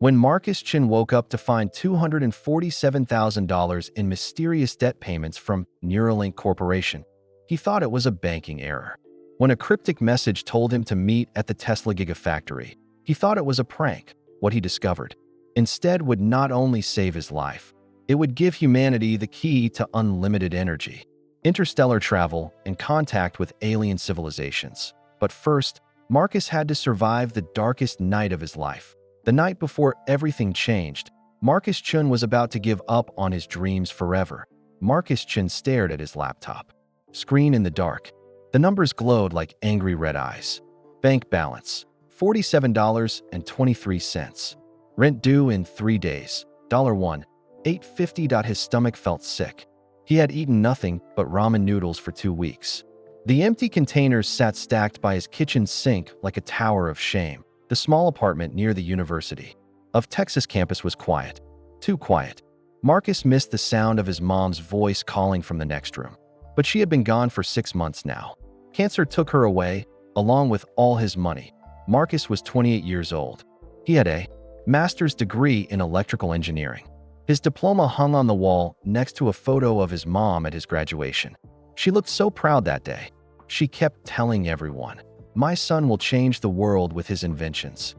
When Marcus Chin woke up to find $247,000 in mysterious debt payments from Neuralink Corporation, he thought it was a banking error. When a cryptic message told him to meet at the Tesla Gigafactory, he thought it was a prank. What he discovered, instead, would not only save his life, it would give humanity the key to unlimited energy, interstellar travel, and contact with alien civilizations. But first, Marcus had to survive the darkest night of his life. The night before everything changed, Marcus Chun was about to give up on his dreams forever. Marcus Chun stared at his laptop screen in the dark. The numbers glowed like angry red eyes. Bank balance, $47.23. Rent due in 3 days, $1, $8.50. His stomach felt sick. He had eaten nothing but ramen noodles for 2 weeks. The empty containers sat stacked by his kitchen sink like a tower of shame. The small apartment near the University of Texas campus was quiet. Too quiet. Marcus missed the sound of his mom's voice calling from the next room. But she had been gone for 6 months now. Cancer took her away, along with all his money. Marcus was 28 years old. He had a master's degree in electrical engineering. His diploma hung on the wall next to a photo of his mom at his graduation. She looked so proud that day. She kept telling everyone, "My son will change the world with his inventions."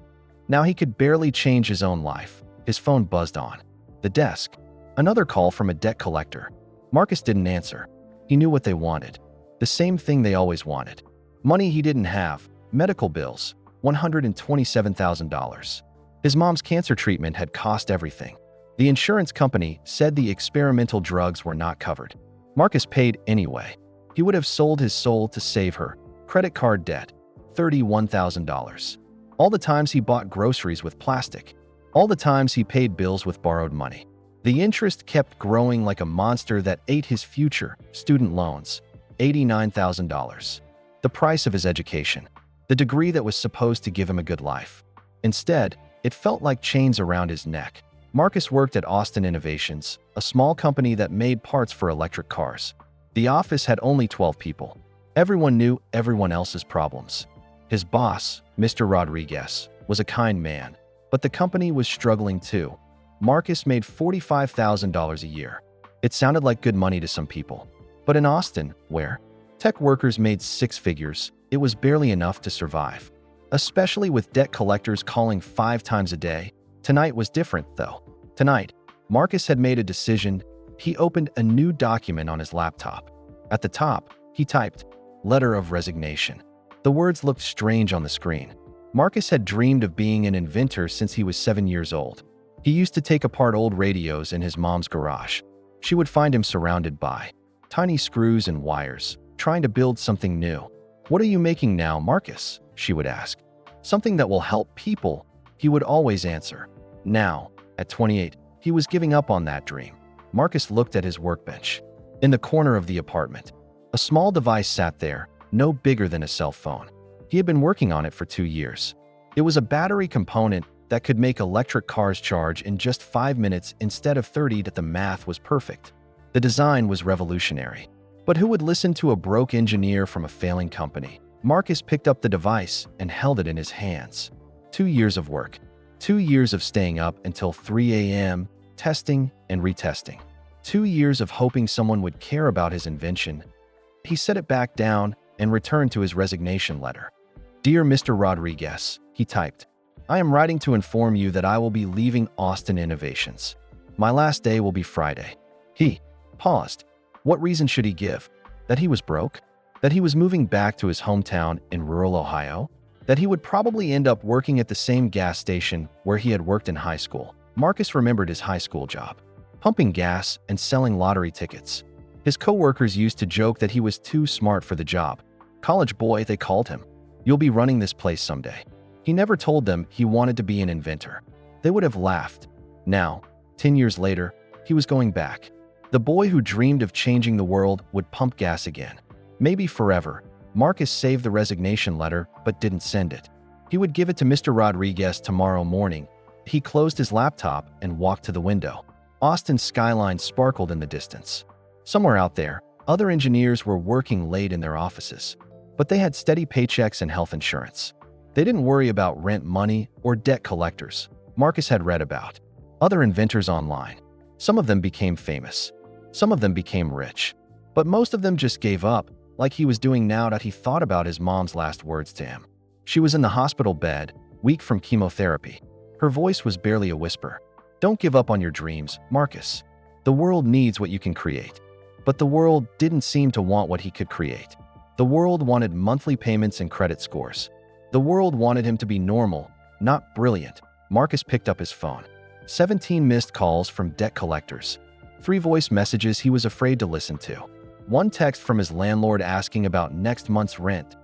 Now he could barely change his own life. His phone buzzed on the desk. Another call from a debt collector. Marcus didn't answer. He knew what they wanted. The same thing they always wanted. Money he didn't have. Medical bills. $127,000. His mom's cancer treatment had cost everything. The insurance company said the experimental drugs were not covered. Marcus paid anyway. He would have sold his soul to save her. Credit card debt, $31,000. All the times he bought groceries with plastic. All the times he paid bills with borrowed money. The interest kept growing like a monster that ate his future. Student loans, $89,000. The price of his education. The degree that was supposed to give him a good life. Instead, it felt like chains around his neck. Marcus worked at Austin Innovations, a small company that made parts for electric cars. The office had only 12 people. Everyone knew everyone else's problems. His boss, Mr. Rodriguez, was a kind man, but the company was struggling too. Marcus made $45,000 a year. It sounded like good money to some people. But in Austin, where tech workers made 6 figures, it was barely enough to survive. Especially with debt collectors calling 5 times a day. Tonight was different, though. Tonight, Marcus had made a decision. He opened a new document on his laptop. At the top, he typed, "Letter of Resignation." The words looked strange on the screen. Marcus had dreamed of being an inventor since he was 7 years old. He used to take apart old radios in his mom's garage. She would find him surrounded by tiny screws and wires, trying to build something new. "What are you making now, Marcus?" she would ask. "Something that will help people," he would always answer. Now, at 28, he was giving up on that dream. Marcus looked at his workbench. In the corner of the apartment, a small device sat there, no bigger than a cell phone. He had been working on it for 2 years. It was a battery component that could make electric cars charge in just 5 minutes instead of 30. That the math was perfect. The design was revolutionary. But who would listen to a broke engineer from a failing company? Marcus picked up the device and held it in his hands. 2 years of work. 2 years of staying up until 3 a.m., testing and retesting. 2 years of hoping someone would care about his invention. He set it back down and returned to his resignation letter. "Dear Mr. Rodriguez," he typed, "I am writing to inform you that I will be leaving Austin Innovations. My last day will be Friday." He paused. What reason should he give? That he was broke? That he was moving back to his hometown in rural Ohio? That he would probably end up working at the same gas station where he had worked in high school? Marcus remembered his high school job, pumping gas and selling lottery tickets. His co-workers used to joke that he was too smart for the job. "College boy," they called him. "You'll be running this place someday." He never told them he wanted to be an inventor. They would have laughed. Now, 10 years later, he was going back. The boy who dreamed of changing the world would pump gas again. Maybe forever. Marcus saved the resignation letter but didn't send it. He would give it to Mr. Rodriguez tomorrow morning. He closed his laptop and walked to the window. Austin's skyline sparkled in the distance. Somewhere out there, other engineers were working late in their offices. But they had steady paychecks and health insurance. They didn't worry about rent money or debt collectors. Marcus had read about. Other inventors online. Some of them became famous. Some of them became rich. But most of them just gave up, like he was doing now that he thought about his mom's last words to him. She was in the hospital bed, weak from chemotherapy. Her voice was barely a whisper. Don't give up on your dreams, Marcus. The world needs what you can create. But the world didn't seem to want what he could create. The world wanted monthly payments and credit scores. The world wanted him to be normal, not brilliant. Marcus picked up his phone. 17 missed calls from debt collectors. 3 voice messages he was afraid to listen to. 1 text from his landlord asking about next month's rent.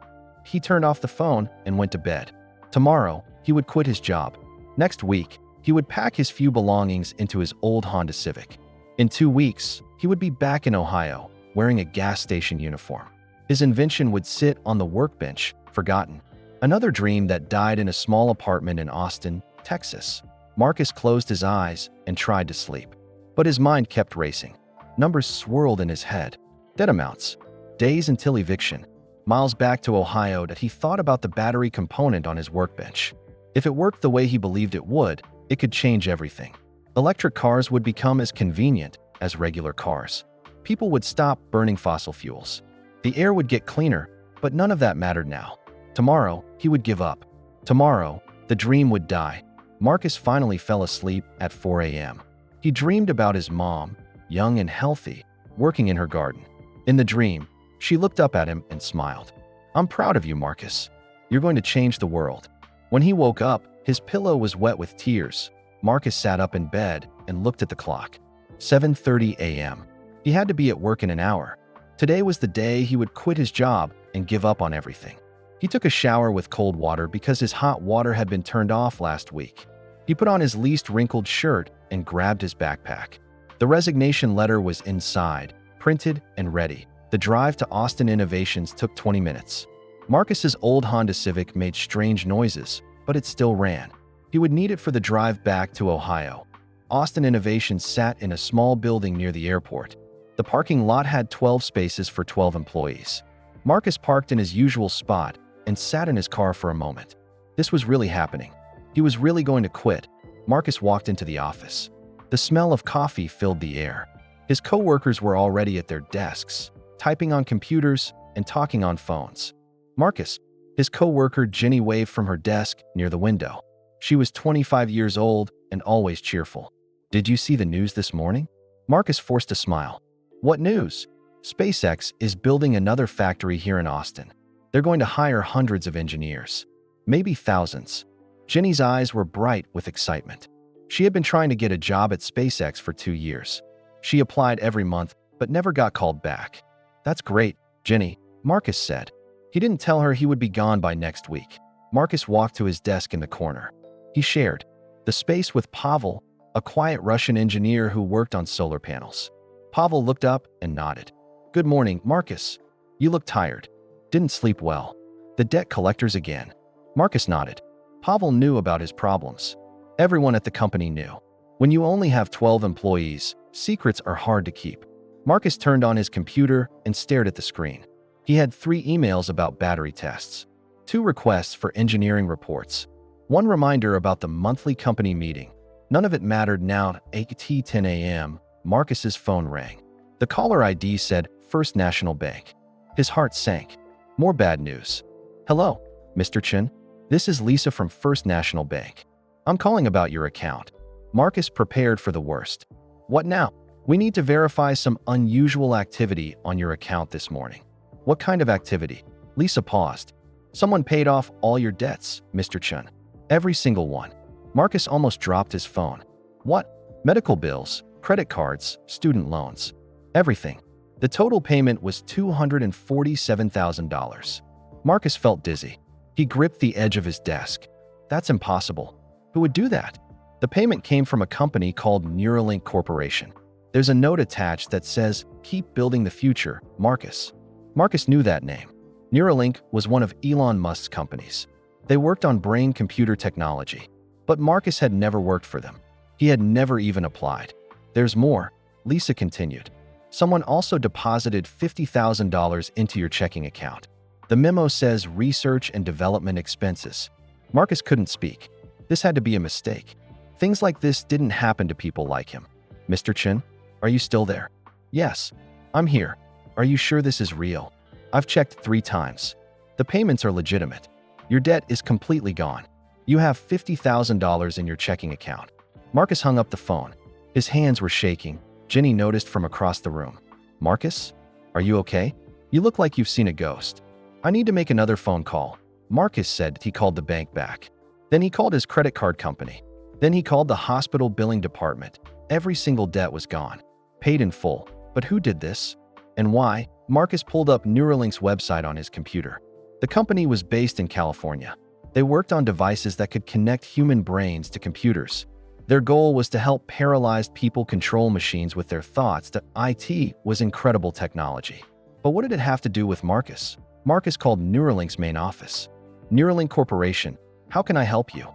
He turned off the phone and went to bed. Tomorrow, he would quit his job. Next week, he would pack his few belongings into his old Honda Civic. In 2 weeks, he would be back in Ohio, wearing a gas station uniform. His invention would sit on the workbench, forgotten. Another dream that died in a small apartment in Austin, Texas. Marcus closed his eyes and tried to sleep. But his mind kept racing. Numbers swirled in his head. Debt amounts. Days until eviction. Miles back to Ohio that he thought about the battery component on his workbench. If it worked the way he believed it would, it could change everything. Electric cars would become as convenient as regular cars. People would stop burning fossil fuels. The air would get cleaner, but none of that mattered now. Tomorrow, he would give up. Tomorrow, the dream would die. Marcus finally fell asleep at 4 a.m. He dreamed about his mom, young and healthy, working in her garden. In the dream, she looked up at him and smiled. "I'm proud of you, Marcus. You're going to change the world." When he woke up, his pillow was wet with tears. Marcus sat up in bed and looked at the clock. 7:30 a.m. He had to be at work in an hour. Today was the day he would quit his job and give up on everything. He took a shower with cold water because his hot water had been turned off last week. He put on his least wrinkled shirt and grabbed his backpack. The resignation letter was inside, printed and ready. The drive to Austin Innovations took 20 minutes. Marcus's old Honda Civic made strange noises, but it still ran. He would need it for the drive back to Ohio. Austin Innovations sat in a small building near the airport. The parking lot had 12 spaces for 12 employees. Marcus parked in his usual spot and sat in his car for a moment. This was really happening. He was really going to quit. Marcus walked into the office. The smell of coffee filled the air. His co-workers were already at their desks, typing on computers and talking on phones. Marcus, his co-worker Jenny waved from her desk near the window. She was 25 years old and always cheerful. "Did you see the news this morning?" Marcus forced a smile. "What news?" "SpaceX is building another factory here in Austin. They're going to hire hundreds of engineers, maybe thousands." Jenny's eyes were bright with excitement. She had been trying to get a job at SpaceX for 2 years. She applied every month, but never got called back. "That's great, Jenny," Marcus said. He didn't tell her he would be gone by next week. Marcus walked to his desk in the corner. He shared the space with Pavel, a quiet Russian engineer who worked on solar panels. Pavel looked up and nodded. "Good morning, Marcus. You look tired. Didn't sleep well. The debt collectors again." Marcus nodded. Pavel knew about his problems. Everyone at the company knew. When you only have 12 employees, secrets are hard to keep. Marcus turned on his computer and stared at the screen. He had 3 emails about battery tests, 2 requests for engineering reports, 1 reminder about the monthly company meeting. None of it mattered now. At 8:10 a.m., Marcus's phone rang. The caller ID said First National Bank. His heart sank. More bad news. "Hello, Mr. Chen. This is Lisa from First National Bank. I'm calling about your account." Marcus prepared for the worst. "What now?" "We need to verify some unusual activity on your account this morning." "What kind of activity?" Lisa paused. "Someone paid off all your debts, Mr. Chen. Every single one." Marcus almost dropped his phone. "What?" "Medical bills, credit cards, student loans. Everything." The total payment was $247,000. Marcus felt dizzy. He gripped the edge of his desk. "That's impossible. Who would do that?" The payment came from a company called Neuralink Corporation. There's a note attached that says, "Keep building the future, Marcus." Marcus knew that name. Neuralink was one of Elon Musk's companies. They worked on brain-computer technology. But Marcus had never worked for them. He had never even applied. "There's more," Lisa continued. "Someone also deposited $50,000 into your checking account. The memo says research and development expenses." Marcus couldn't speak. This had to be a mistake. Things like this didn't happen to people like him. Mr. Chen, are you still there? Yes, I'm here. Are you sure this is real? I've checked 3 times. The payments are legitimate. Your debt is completely gone. You have $50,000 in your checking account. Marcus hung up the phone. His hands were shaking. Jenny noticed from across the room. Marcus, are you okay? You look like you've seen a ghost. I need to make another phone call. Marcus said he called the bank back. Then he called his credit card company. Then he called the hospital billing department. Every single debt was gone. Paid in full. But who did this? And why? Marcus pulled up Neuralink's website on his computer. The company was based in California. They worked on devices that could connect human brains to computers. Their goal was to help paralyzed people control machines with their thoughts. That IT was incredible technology. But what did it have to do with Marcus? Marcus called Neuralink's main office. Neuralink Corporation, how can I help you?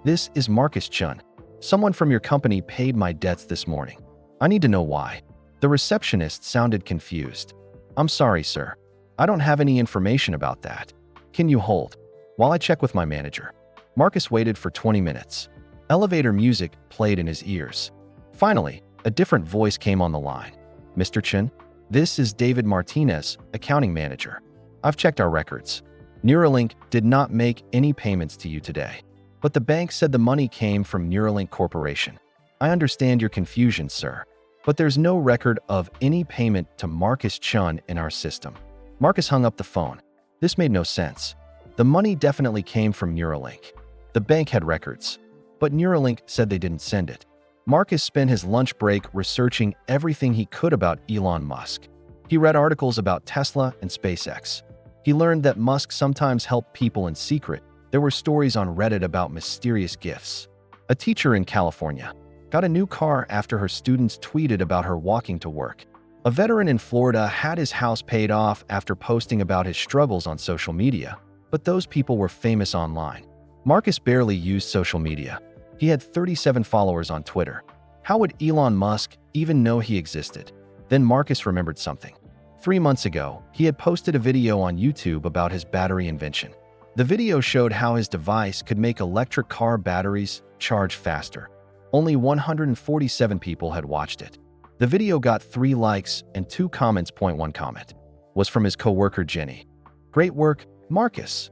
This is Marcus Chun. Someone from your company paid my debts this morning. I need to know why. The receptionist sounded confused. I'm sorry, sir. I don't have any information about that. Can you hold while I check with my manager? Marcus waited for 20 minutes. Elevator music played in his ears. Finally, a different voice came on the line. Mr. Chen, this is David Martinez, accounting manager. I've checked our records. Neuralink did not make any payments to you today, but the bank said the money came from Neuralink Corporation. I understand your confusion, sir, but there's no record of any payment to Marcus Chun in our system. Marcus hung up the phone. This made no sense. The money definitely came from Neuralink. The bank had records, but Neuralink said they didn't send it. Marcus spent his lunch break researching everything he could about Elon Musk. He read articles about Tesla and SpaceX. He learned that Musk sometimes helped people in secret. There were stories on Reddit about mysterious gifts. A teacher in California got a new car after her students tweeted about her walking to work. A veteran in Florida had his house paid off after posting about his struggles on social media, but those people were famous online. Marcus barely used social media. He had 37 followers on Twitter. How would Elon Musk even know he existed? Then Marcus remembered something. 3 months ago, he had posted a video on YouTube about his battery invention. The video showed how his device could make electric car batteries charge faster. Only 147 people had watched it. The video got 3 likes and 2 comments. One comment was from his coworker Jenny. Great work, Marcus.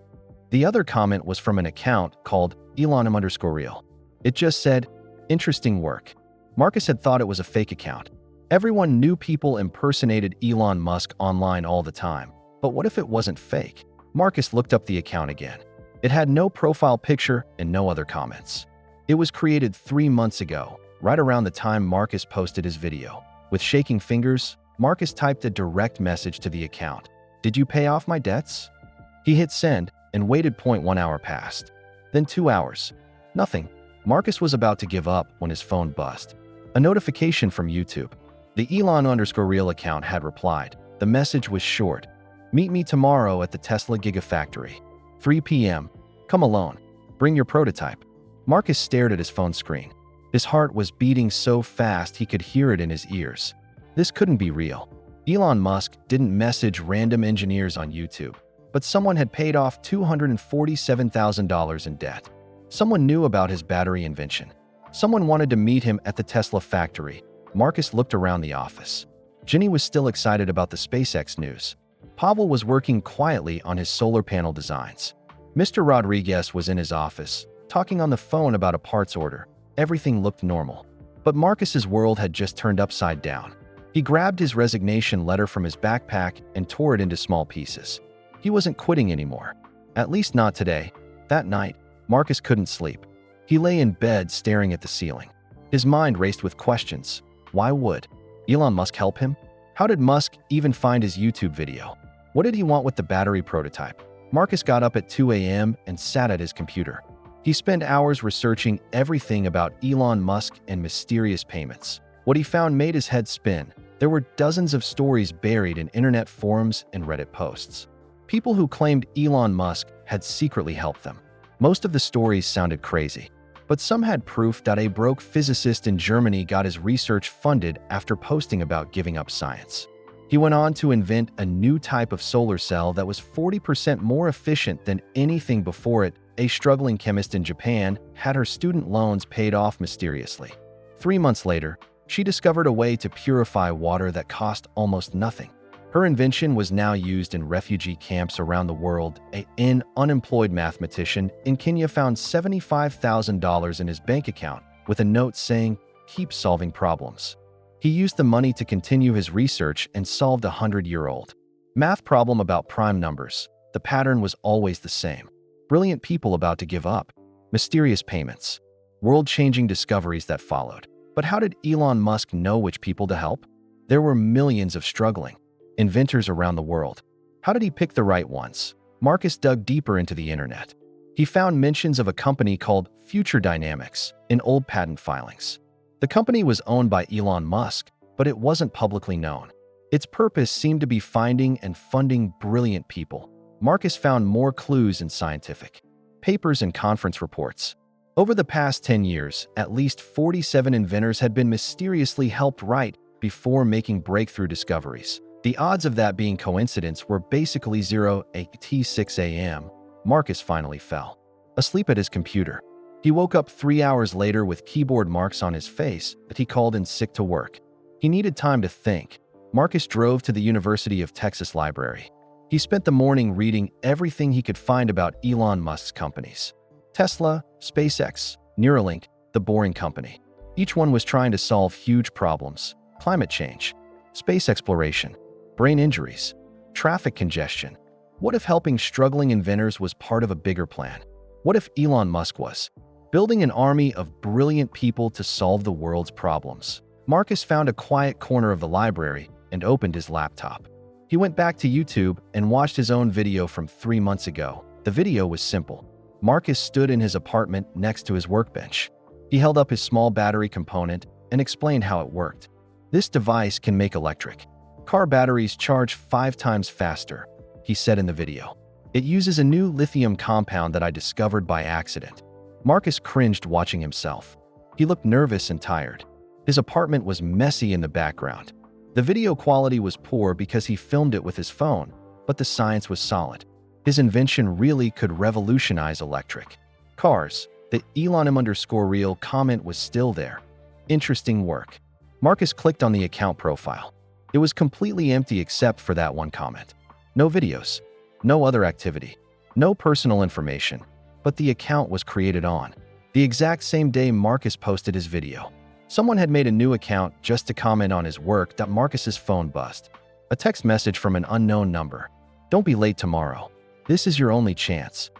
The other comment was from an account called Elon_real. It just said, interesting work. Marcus had thought it was a fake account. Everyone knew people impersonated Elon Musk online all the time. But what if it wasn't fake? Marcus looked up the account again. It had no profile picture and no other comments. It was created 3 months ago, right around the time Marcus posted his video. With shaking fingers, Marcus typed a direct message to the account. Did you pay off my debts? He hit send and waited. 1 hour passed. Then 2 hours. Nothing. Marcus was about to give up when his phone buzzed. A notification from YouTube. The Elon_real account had replied. The message was short. Meet me tomorrow at the Tesla Gigafactory. 3 p.m. Come alone. Bring your prototype. Marcus stared at his phone screen. His heart was beating so fast he could hear it in his ears. This couldn't be real. Elon Musk didn't message random engineers on YouTube, but someone had paid off $247,000 in debt. Someone knew about his battery invention. Someone wanted to meet him at the Tesla factory. Marcus looked around the office. Jenny was still excited about the SpaceX news. Pavel was working quietly on his solar panel designs. Mr. Rodriguez was in his office, talking on the phone about a parts order. Everything looked normal. But Marcus's world had just turned upside down. He grabbed his resignation letter from his backpack and tore it into small pieces. He wasn't quitting anymore. At least not today. That night, Marcus couldn't sleep. He lay in bed staring at the ceiling. His mind raced with questions. Why would Elon Musk help him? How did Musk even find his YouTube video? What did he want with the battery prototype? Marcus got up at 2 a.m. and sat at his computer. He spent hours researching everything about Elon Musk and mysterious payments. What he found made his head spin. There were dozens of stories buried in internet forums and Reddit posts. People who claimed Elon Musk had secretly helped them. Most of the stories sounded crazy, but some had proof that a broke physicist in Germany got his research funded after posting about giving up science. He went on to invent a new type of solar cell that was 40% more efficient than anything before it, a struggling chemist in Japan, had her student loans paid off mysteriously. 3 months later, she discovered a way to purify water that cost almost nothing. Her invention was now used in refugee camps around the world. An unemployed mathematician in Kenya found $75,000 in his bank account with a note saying, "Keep solving problems." He used the money to continue his research and solved a 100-year-old math problem about prime numbers. The pattern was always the same. Brilliant people about to give up. Mysterious payments. World-changing discoveries that followed. But how did Elon Musk know which people to help? There were millions of struggling inventors around the world. How did he pick the right ones? Marcus dug deeper into the internet. He found mentions of a company called Future Dynamics in old patent filings. The company was owned by Elon Musk, but it wasn't publicly known. Its purpose seemed to be finding and funding brilliant people. Marcus found more clues in scientific papers and conference reports. Over the past 10 years, at least 47 inventors had been mysteriously helped right before making breakthrough discoveries. The odds of that being coincidence were basically 0. At 6 a.m., Marcus finally fell asleep at his computer. He woke up 3 hours later with keyboard marks on his face that he called in sick to work. He needed time to think. Marcus drove to the University of Texas library. He spent the morning reading everything he could find about Elon Musk's companies. Tesla, SpaceX, Neuralink, the Boring Company. Each one was trying to solve huge problems: climate change, space exploration, brain injuries, traffic congestion. What if helping struggling inventors was part of a bigger plan? What if Elon Musk was building an army of brilliant people to solve the world's problems? Marcus found a quiet corner of the library and opened his laptop. He went back to YouTube and watched his own video from 3 months ago. The video was simple. Marcus stood in his apartment next to his workbench. He held up his small battery component and explained how it worked. "This device can make electric car batteries charge 5 times faster," he said in the video. "It uses a new lithium compound that I discovered by accident." Marcus cringed watching himself. He looked nervous and tired. His apartment was messy in the background. The video quality was poor because he filmed it with his phone, but the science was solid. His invention really could revolutionize electric cars. The Elon_real comment was still there. "Interesting work." Marcus clicked on the account profile. It was completely empty except for that one comment. No videos, no other activity, no personal information, but the account was created on the exact same day Marcus posted his video. Someone had made a new account just to comment on his work. Marcus's phone buzzed. A text message from an unknown number. "Don't be late tomorrow. This is your only chance."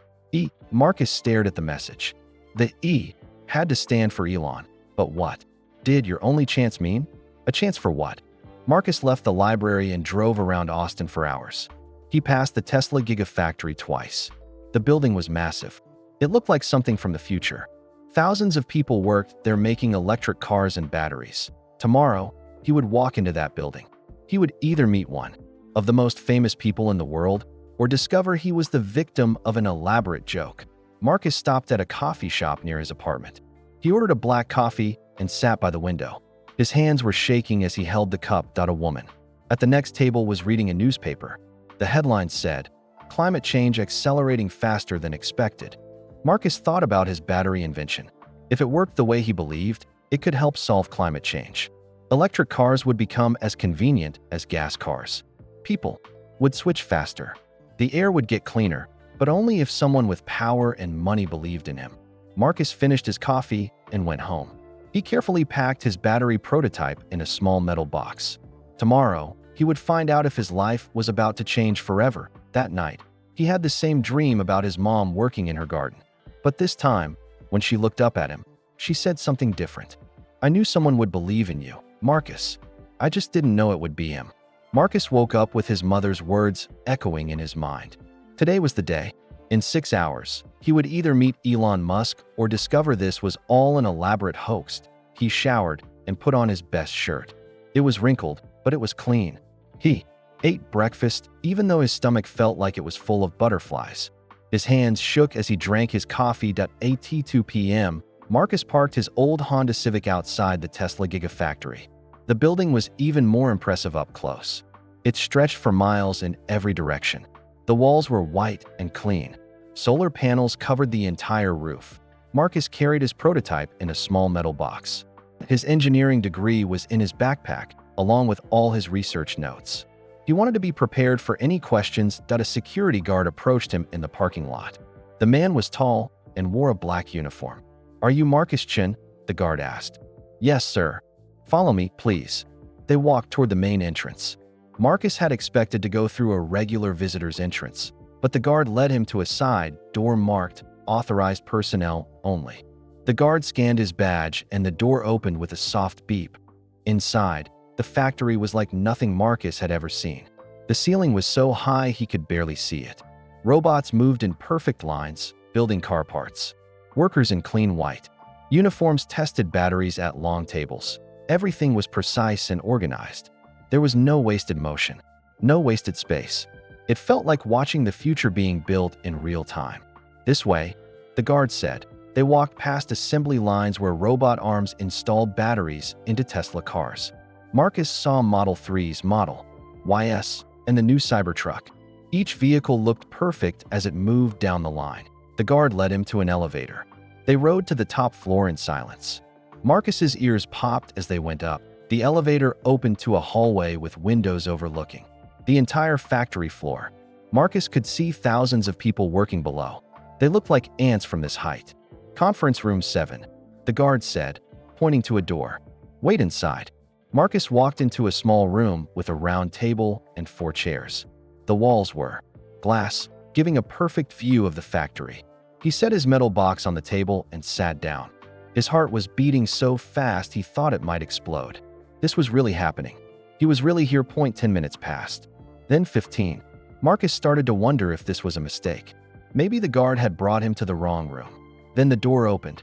Marcus stared at the message. The E had to stand for Elon. But what did your only chance mean? A chance for what? Marcus left the library and drove around Austin for hours. He passed the Tesla Gigafactory twice. The building was massive. It looked like something from the future. Thousands of people worked there making electric cars and batteries. Tomorrow, he would walk into that building. He would either meet one of the most famous people in the world or discover he was the victim of an elaborate joke. Marcus stopped at a coffee shop near his apartment. He ordered a black coffee and sat by the window. His hands were shaking as he held the cup. A woman at the next table was reading a newspaper. The headline said, "Climate change accelerating faster than expected." Marcus thought about his battery invention. If it worked the way he believed, it could help solve climate change. Electric cars would become as convenient as gas cars. People would switch faster. The air would get cleaner, but only if someone with power and money believed in him. Marcus finished his coffee and went home. He carefully packed his battery prototype in a small metal box. Tomorrow, he would find out if his life was about to change forever. That night, he had the same dream about his mom working in her garden. But this time, when she looked up at him, she said something different. "I knew someone would believe in you, Marcus. I just didn't know it would be him." Marcus woke up with his mother's words echoing in his mind. Today was the day. In 6 hours, he would either meet Elon Musk or discover this was all an elaborate hoax. He showered and put on his best shirt. It was wrinkled, but it was clean. He ate breakfast, even though his stomach felt like it was full of butterflies. His hands shook as he drank his coffee. At 2 p.m., Marcus parked his old Honda Civic outside the Tesla Gigafactory. The building was even more impressive up close. It stretched for miles in every direction. The walls were white and clean. Solar panels covered the entire roof. Marcus carried his prototype in a small metal box. His engineering degree was in his backpack, along with all his research notes. He wanted to be prepared for any questions that a security guard approached him in the parking lot. The man was tall and wore a black uniform. "Are you Marcus Chin?" the guard asked. "Yes, sir." "Follow me, please." They walked toward the main entrance. Marcus had expected to go through a regular visitor's entrance, but the guard led him to a side door marked "Authorized Personnel Only." The guard scanned his badge and the door opened with a soft beep. Inside, the factory was like nothing Marcus had ever seen. The ceiling was so high he could barely see it. Robots moved in perfect lines, building car parts. Workers in clean white uniforms tested batteries at long tables. Everything was precise and organized. There was no wasted motion, no wasted space. It felt like watching the future being built in real time. "This way," the guard said. They walked past assembly lines where robot arms installed batteries into Tesla cars. Marcus saw Model 3's Model YS and the new Cybertruck. Each vehicle looked perfect as it moved down the line. The guard led him to an elevator. They rode to the top floor in silence. Marcus's ears popped as they went up. The elevator opened to a hallway with windows overlooking the entire factory floor. Marcus could see thousands of people working below. They looked like ants from this height. "Conference room 7, the guard said, pointing to a door. "Wait inside." Marcus walked into a small room with a round table and 4 chairs. The walls were glass, giving a perfect view of the factory. He set his metal box on the table and sat down. His heart was beating so fast he thought it might explode. This was really happening. He was really here. 10 minutes passed. Then 15. Marcus started to wonder if this was a mistake. Maybe the guard had brought him to the wrong room. Then the door opened.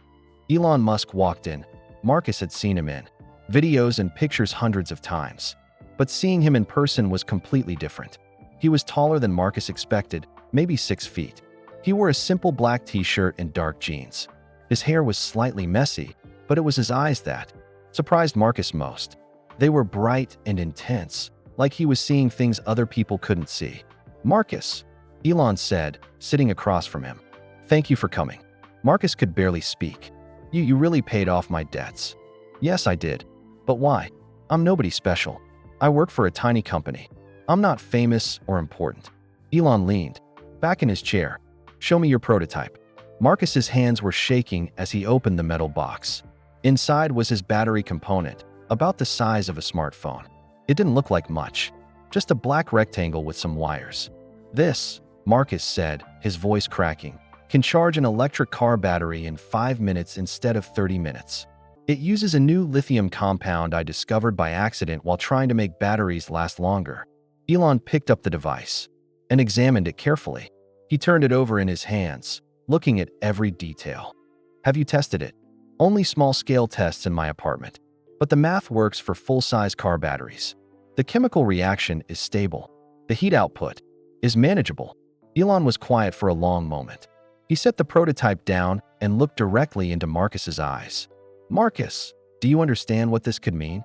Elon Musk walked in. Marcus had seen him in videos and pictures hundreds of times. But seeing him in person was completely different. He was taller than Marcus expected, maybe 6 feet. He wore a simple black t-shirt and dark jeans. His hair was slightly messy, but it was his eyes that surprised Marcus most. They were bright and intense, like he was seeing things other people couldn't see. "Marcus," Elon said, sitting across from him. "Thank you for coming." Marcus could barely speak. You really paid off my debts." "Yes, I did. But why? I'm nobody special. I work for a tiny company. I'm not famous or important." Elon leaned back in his chair. "Show me your prototype." Marcus's hands were shaking as he opened the metal box. Inside was his battery component, about the size of a smartphone. It didn't look like much, just a black rectangle with some wires. "This," Marcus said, his voice cracking, "can charge an electric car battery in 5 minutes instead of 30 minutes. It uses a new lithium compound I discovered by accident while trying to make batteries last longer." Elon picked up the device and examined it carefully. He turned it over in his hands, looking at every detail. "Have you tested it?" "Only small-scale tests in my apartment. But the math works for full-size car batteries. The chemical reaction is stable. The heat output is manageable." Elon was quiet for a long moment. He set the prototype down and looked directly into Marcus's eyes. "Marcus, do you understand what this could mean?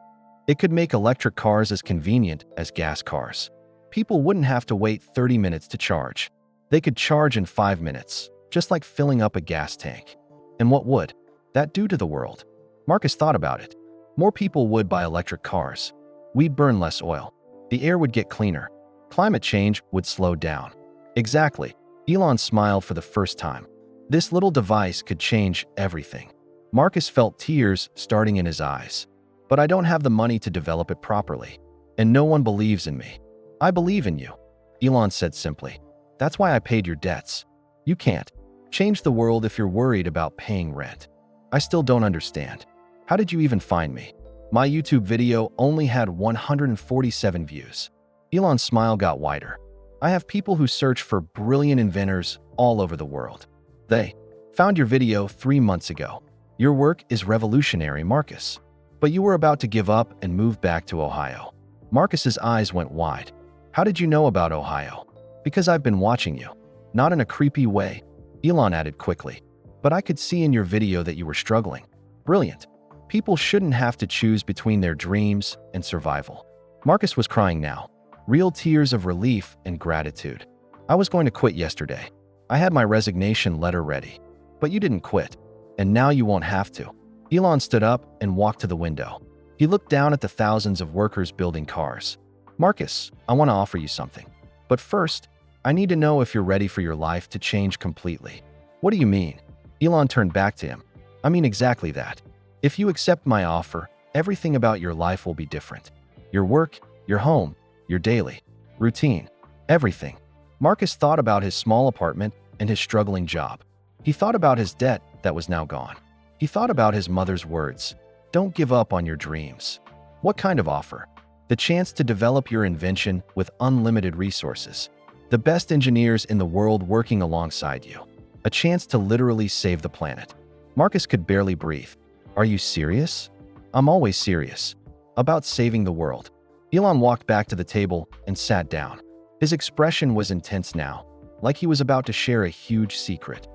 It could make electric cars as convenient as gas cars. People wouldn't have to wait 30 minutes to charge. They could charge in 5 minutes, just like filling up a gas tank. And what would that do to the world?" Marcus thought about it. More people would buy electric cars. We'd burn less oil. The air would get cleaner. Climate change would slow down. "Exactly." Elon smiled for the first time. This little device could change everything. Marcus felt tears starting in his eyes. "But I don't have the money to develop it properly. And no one believes in me." "I believe in you," Elon said simply. "That's why I paid your debts. You can't change the world if you're worried about paying rent." "I still don't understand. How did you even find me?" "My YouTube video only had 147 views." Elon's smile got wider. "I have people who search for brilliant inventors all over the world. They found your video 3 months ago. Your work is revolutionary, Marcus. But you were about to give up and move back to Ohio." Marcus's eyes went wide. "How did you know about Ohio?" "Because I've been watching you." "Not in a creepy way," Elon added quickly. "But I could see in your video that you were struggling." "Brilliant. People shouldn't have to choose between their dreams and survival." Marcus was crying now, real tears of relief and gratitude. "I was going to quit yesterday. I had my resignation letter ready. But you didn't quit. And now you won't have to. Elon stood up and walked to the window. He looked down at the thousands of workers building cars. Marcus, I want to offer you something. But first, I need to know if you're ready for your life to change completely. What do you mean? Elon turned back to him. I mean exactly that. If you accept my offer, everything about your life will be different. Your work, your home, your daily routine, everything. Marcus thought about his small apartment and his struggling job. He thought about his debt that was now gone. He thought about his mother's words, "Don't give up on your dreams." What kind of offer? The chance to develop your invention with unlimited resources. The best engineers in the world working alongside you. A chance to literally save the planet. Marcus could barely breathe. Are you serious? I'm always serious. About saving the world. Elon walked back to the table and sat down. His expression was intense now, like he was about to share a huge secret.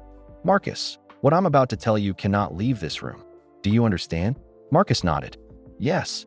Marcus, what I'm about to tell you cannot leave this room. Do you understand? Marcus nodded. Yes.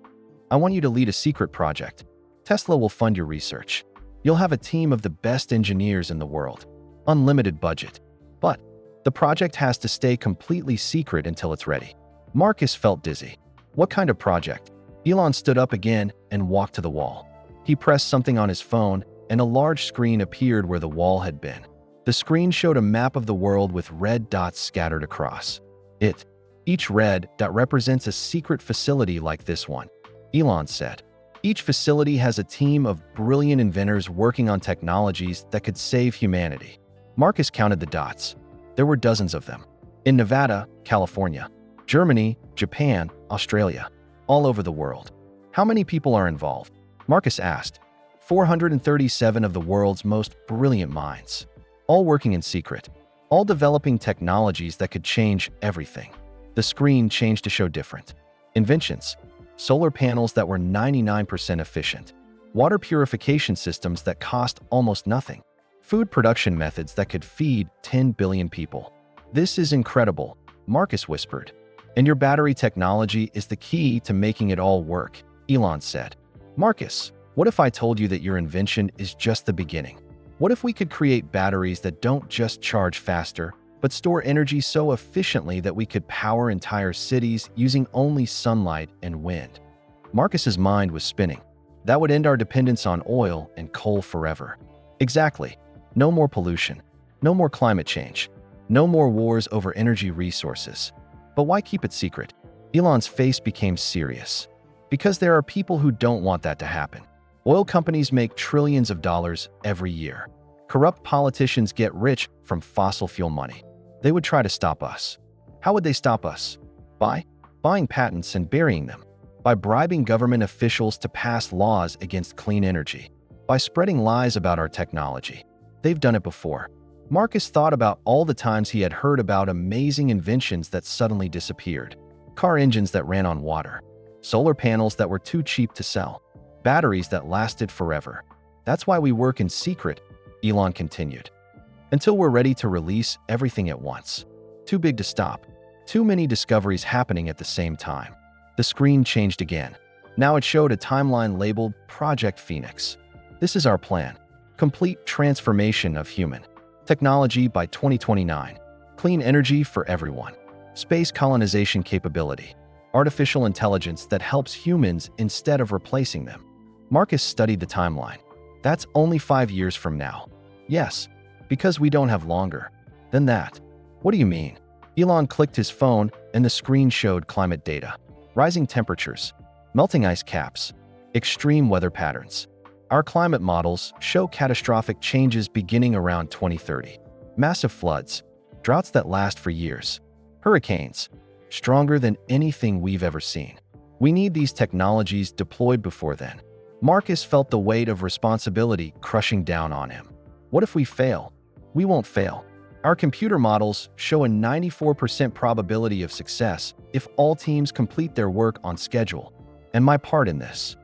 I want you to lead a secret project. Tesla will fund your research. You'll have a team of the best engineers in the world. Unlimited budget. But the project has to stay completely secret until it's ready. Marcus felt dizzy. What kind of project? Elon stood up again and walked to the wall. He pressed something on his phone, and a large screen appeared where the wall had been. The screen showed a map of the world with red dots scattered across it. Each red dot represents a secret facility like this one, Elon said. Each facility has a team of brilliant inventors working on technologies that could save humanity. Marcus counted the dots. There were dozens of them. In Nevada, California, Germany, Japan, Australia, all over the world. How many people are involved? Marcus asked. 437 of the world's most brilliant minds. All working in secret. All developing technologies that could change everything. The screen changed to show different inventions. Solar panels that were 99% efficient. Water purification systems that cost almost nothing. Food production methods that could feed 10 billion people. This is incredible, Marcus whispered. And your battery technology is the key to making it all work, Elon said. Marcus, what if I told you that your invention is just the beginning? What if we could create batteries that don't just charge faster, but store energy so efficiently that we could power entire cities using only sunlight and wind? Marcus's mind was spinning. That would end our dependence on oil and coal forever. Exactly. No more pollution. No more climate change. No more wars over energy resources. But why keep it secret? Elon's face became serious. Because there are people who don't want that to happen. Oil companies make trillions of dollars every year. Corrupt politicians get rich from fossil fuel money. They would try to stop us. How would they stop us? By buying patents and burying them. By bribing government officials to pass laws against clean energy. By spreading lies about our technology. They've done it before. Marcus thought about all the times he had heard about amazing inventions that suddenly disappeared. Car engines that ran on water. Solar panels that were too cheap to sell. Batteries that lasted forever. That's why we work in secret, Elon continued. Until we're ready to release everything at once. Too big to stop. Too many discoveries happening at the same time. The screen changed again. Now it showed a timeline labeled Project Phoenix. This is our plan. Complete transformation of human technology by 2029. Clean energy for everyone. Space colonization capability. Artificial intelligence that helps humans instead of replacing them. Marcus studied the timeline. That's only 5 years from now. Yes, because we don't have longer than that. What do you mean? Elon clicked his phone and the screen showed climate data. Rising temperatures, melting ice caps, extreme weather patterns. Our climate models show catastrophic changes beginning around 2030. Massive floods, droughts that last for years, hurricanes, stronger than anything we've ever seen. We need these technologies deployed before then. Marcus felt the weight of responsibility crushing down on him. What if we fail? We won't fail. Our computer models show a 94% probability of success if all teams complete their work on schedule. And my part in this.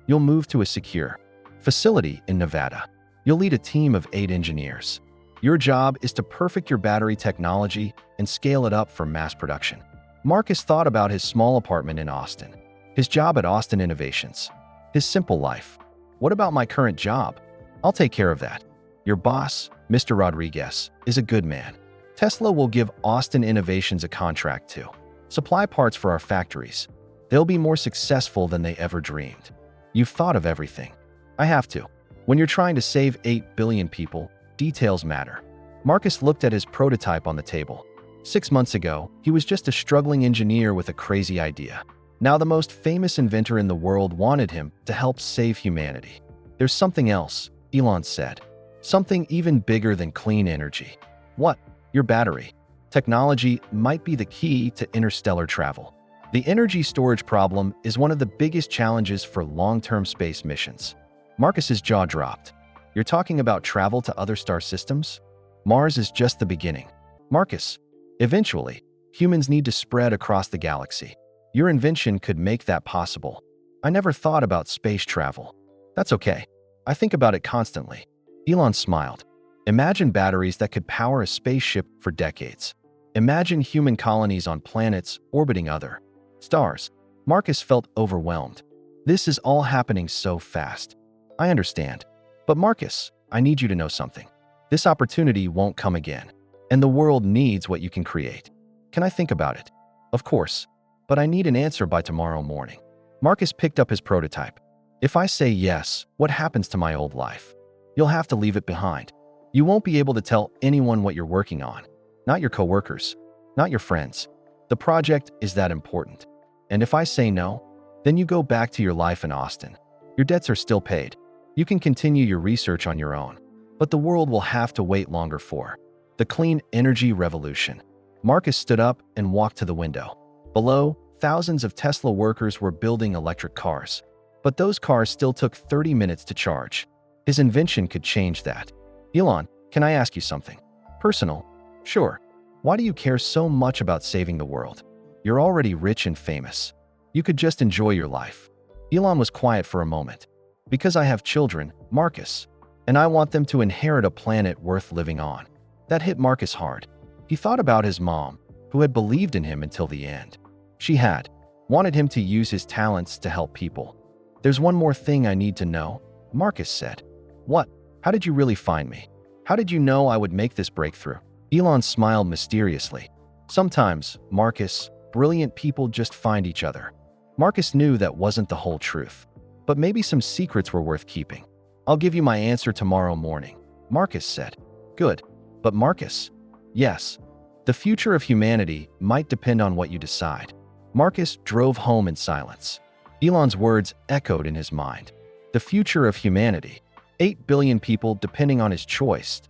You'll move to a secure facility in Nevada. You'll lead a team of 8 engineers. Your job is to perfect your battery technology and scale it up for mass production. Marcus thought about his small apartment in Austin, his job at Austin Innovations, his simple life. What about my current job? I'll take care of that. Your boss, Mr. Rodriguez, is a good man. Tesla will give Austin Innovations a contract to supply parts for our factories. They'll be more successful than they ever dreamed. You've thought of everything. I have to. When you're trying to save 8 billion people, details matter. Marcus looked at his prototype on the table. 6 months ago, he was just a struggling engineer with a crazy idea. Now the most famous inventor in the world wanted him to help save humanity. There's something else, Elon said. Something even bigger than clean energy. What? Your battery. Technology might be the key to interstellar travel. The energy storage problem is one of the biggest challenges for long-term space missions. Marcus's jaw dropped. You're talking about travel to other star systems? Mars is just the beginning. Marcus, eventually, humans need to spread across the galaxy. Your invention could make that possible. I never thought about space travel. That's okay. I think about it constantly. Elon smiled. Imagine batteries that could power a spaceship for decades. Imagine human colonies on planets orbiting other stars. Marcus felt overwhelmed. This is all happening so fast. I understand. But Marcus, I need you to know something. This opportunity won't come again, and the world needs what you can create. Can I think about it? Of course, but I need an answer by tomorrow morning. Marcus picked up his prototype. If I say yes, what happens to my old life? You'll have to leave it behind. You won't be able to tell anyone what you're working on. Not your coworkers, not your friends. The project is that important. And if I say no, then you go back to your life in Austin. Your debts are still paid. You can continue your research on your own, but the world will have to wait longer for the clean energy revolution. Marcus stood up and walked to the window. Below, thousands of Tesla workers were building electric cars, but those cars still took 30 minutes to charge. His invention could change that. Elon, can I ask you something? Personal? Sure. Why do you care so much about saving the world? You're already rich and famous. You could just enjoy your life. Elon was quiet for a moment. Because I have children, Marcus, and I want them to inherit a planet worth living on. That hit Marcus hard. He thought about his mom, who had believed in him until the end. She had wanted him to use his talents to help people. There's one more thing I need to know, Marcus said. What? How did you really find me? How did you know I would make this breakthrough? Elon smiled mysteriously. Sometimes, Marcus, brilliant people just find each other. Marcus knew that wasn't the whole truth, but maybe some secrets were worth keeping. I'll give you my answer tomorrow morning, Marcus said. Good. But Marcus? Yes. The future of humanity might depend on what you decide. Marcus drove home in silence. Elon's words echoed in his mind. The future of humanity. 8 billion people depending on his choice.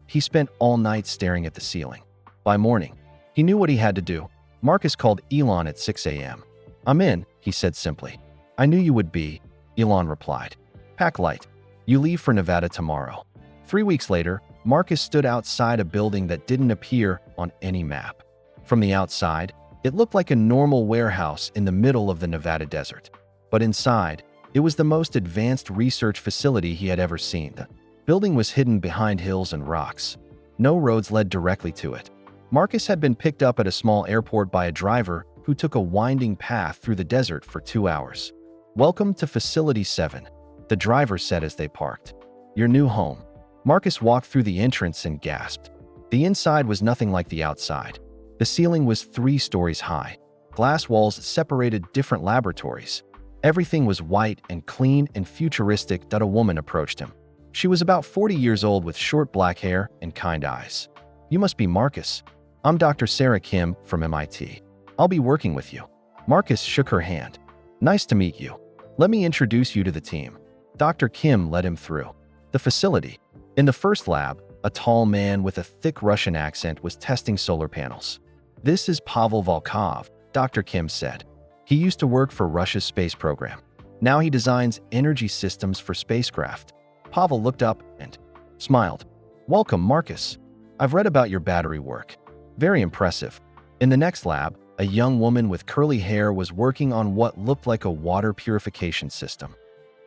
He spent all night staring at the ceiling. By morning, he knew what he had to do. Marcus called Elon at 6 a.m. I'm in, he said simply. I knew you would be, Elon replied. Pack light. You leave for Nevada tomorrow. 3 weeks later, Marcus stood outside a building that didn't appear on any map. From the outside, it looked like a normal warehouse in the middle of the Nevada desert. But inside, it was the most advanced research facility he had ever seen. The building was hidden behind hills and rocks. No roads led directly to it. Marcus had been picked up at a small airport by a driver who took a winding path through the desert for 2 hours. Welcome to Facility 7, the driver said as they parked. Your new home. Marcus walked through the entrance and gasped. The inside was nothing like the outside. The ceiling was 3 stories high. Glass walls separated different laboratories. Everything was white and clean and futuristic. A woman approached him. She was about 40 years old with short black hair and kind eyes. You must be Marcus. I'm Dr. Sarah Kim from MIT. I'll be working with you. Marcus shook her hand. Nice to meet you. Let me introduce you to the team. Dr. Kim led him through the facility. In the first lab, a tall man with a thick Russian accent was testing solar panels. This is Pavel Volkov, Dr. Kim said. He used to work for Russia's space program. Now he designs energy systems for spacecraft. Pavel looked up and smiled. Welcome, Marcus. I've read about your battery work. Very impressive. In the next lab, a young woman with curly hair was working on what looked like a water purification system.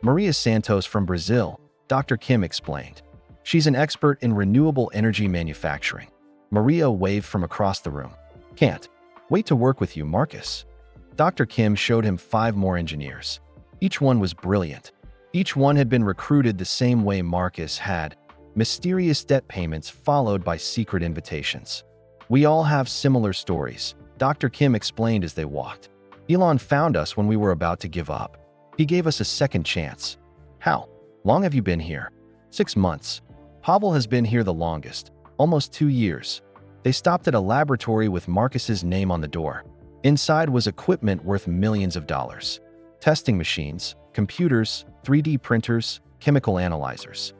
Maria Santos from Brazil, Dr. Kim explained. She's an expert in renewable energy manufacturing. Maria waved from across the room. Can't wait to work with you, Marcus. Dr. Kim showed him 5 more engineers. Each one was brilliant. Each one had been recruited the same way Marcus had. Mysterious debt payments followed by secret invitations. We all have similar stories, Dr. Kim explained as they walked. Elon found us when we were about to give up. He gave us a second chance. How long have you been here? 6 months. Pavel has been here the longest, almost 2 years. They stopped at a laboratory with Marcus's name on the door. Inside was equipment worth millions of dollars. Testing machines, computers, 3D printers, chemical analyzers.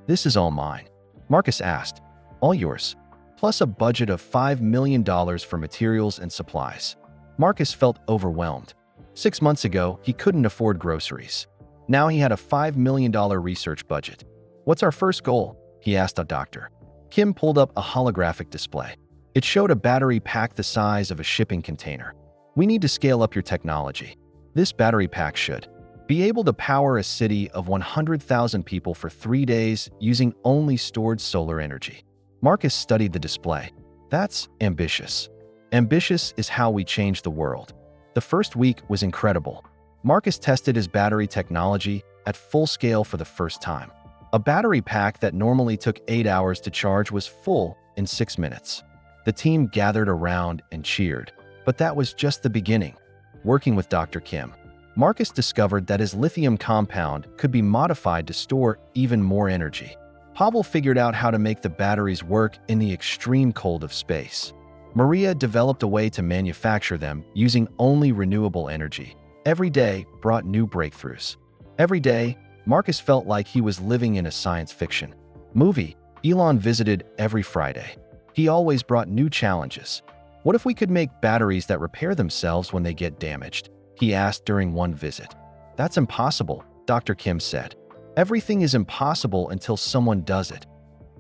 This is all mine, Marcus asked. All yours, plus a budget of $5 million for materials and supplies. Marcus felt overwhelmed. 6 months ago, he couldn't afford groceries. Now he had a $5 million research budget. What's our first goal? He asked a doctor. Kim pulled up a holographic display. It showed a battery pack the size of a shipping container. We need to scale up your technology. This battery pack should be able to power a city of 100,000 people for 3 days using only stored solar energy. Marcus studied the display. That's ambitious. Ambitious is how we change the world. The first week was incredible. Marcus tested his battery technology at full scale for the first time. A battery pack that normally took 8 hours to charge was full in 6 minutes. The team gathered around and cheered. But that was just the beginning. Working with Dr. Kim, Marcus discovered that his lithium compound could be modified to store even more energy. Pavel figured out how to make the batteries work in the extreme cold of space. Maria developed a way to manufacture them using only renewable energy. Every day brought new breakthroughs. Every day, Marcus felt like he was living in a science fiction movie. Elon visited every Friday. He always brought new challenges. What if we could make batteries that repair themselves when they get damaged? He asked during one visit. That's impossible, Dr. Kim said. Everything is impossible until someone does it.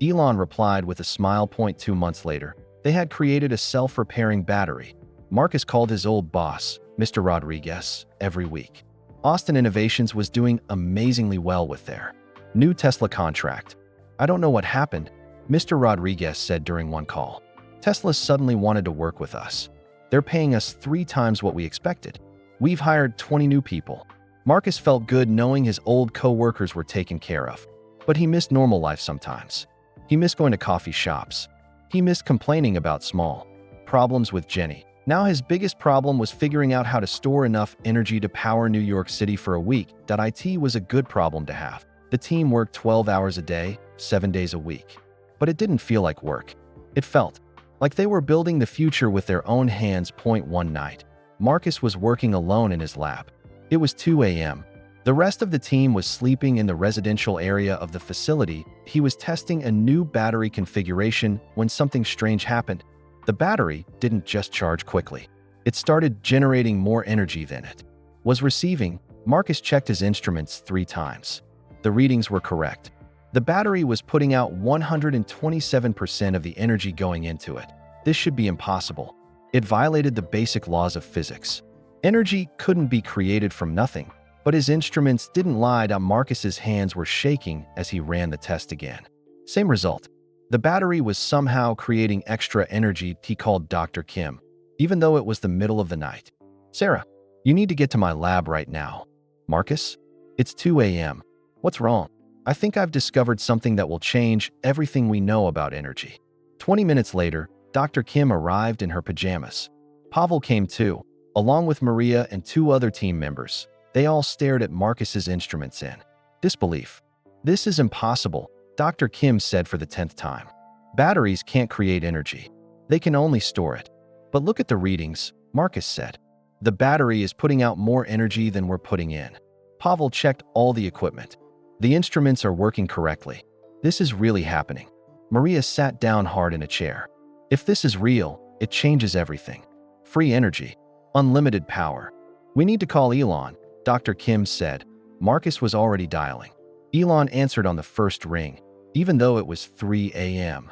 Elon replied with a smile. 2 months later, they had created a self-repairing battery. Marcus called his old boss, Mr. Rodriguez, every week. Austin Innovations was doing amazingly well with their new Tesla contract. I don't know what happened, Mr. Rodriguez said during one call. Tesla suddenly wanted to work with us. They're paying us 3 times what we expected. We've hired 20 new people. Marcus felt good knowing his old co-workers were taken care of. But he missed normal life sometimes. He missed going to coffee shops. He missed complaining about small problems with Jenny. Now his biggest problem was figuring out how to store enough energy to power New York City for a week. It was a good problem to have. The team worked 12 hours a day, 7 days a week. But it didn't feel like work. It felt like they were building the future with their own hands. One night, Marcus was working alone in his lab. It was 2 a.m. The rest of the team was sleeping in the residential area of the facility. He was testing a new battery configuration when something strange happened. The battery didn't just charge quickly. It started generating more energy than it was receiving. Marcus checked his instruments 3 times. The readings were correct. The battery was putting out 127% of the energy going into it. This should be impossible. It violated the basic laws of physics. Energy couldn't be created from nothing, but his instruments didn't lie. Marcus's hands were shaking as he ran the test again. Same result. The battery was somehow creating extra energy. He called Dr. Kim, even though it was the middle of the night. Sarah, you need to get to my lab right now. Marcus? It's 2 a.m. What's wrong? I think I've discovered something that will change everything we know about energy. 20 minutes later, Dr. Kim arrived in her pajamas. Pavel came too, along with Maria and 2 other team members. They all stared at Marcus's instruments in disbelief. This is impossible, Dr. Kim said for the 10th time. Batteries can't create energy. They can only store it. But look at the readings, Marcus said. The battery is putting out more energy than we're putting in. Pavel checked all the equipment. The instruments are working correctly. This is really happening. Maria sat down hard in a chair. If this is real, it changes everything. Free energy. Unlimited power. We need to call Elon, Dr. Kim said. Marcus was already dialing. Elon answered on the first ring, even though it was 3 a.m.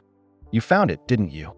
You found it, didn't you?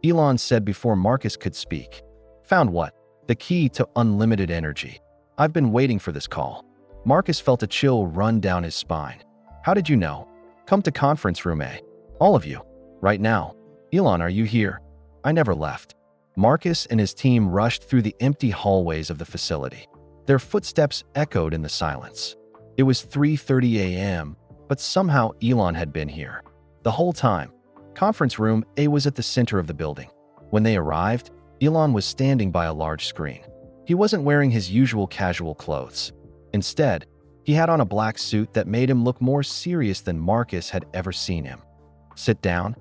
Elon said before Marcus could speak. Found what? The key to unlimited energy. I've been waiting for this call. Marcus felt a chill run down his spine. How did you know? Come to conference room A. All of you. Right now. Elon, are you here? I never left. Marcus and his team rushed through the empty hallways of the facility. Their footsteps echoed in the silence. It was 3:30 a.m., but somehow Elon had been here. The whole time, Conference Room A was at the center of the building. When they arrived, Elon was standing by a large screen. He wasn't wearing his usual casual clothes. Instead, he had on a black suit that made him look more serious than Marcus had ever seen him. "Sit down,"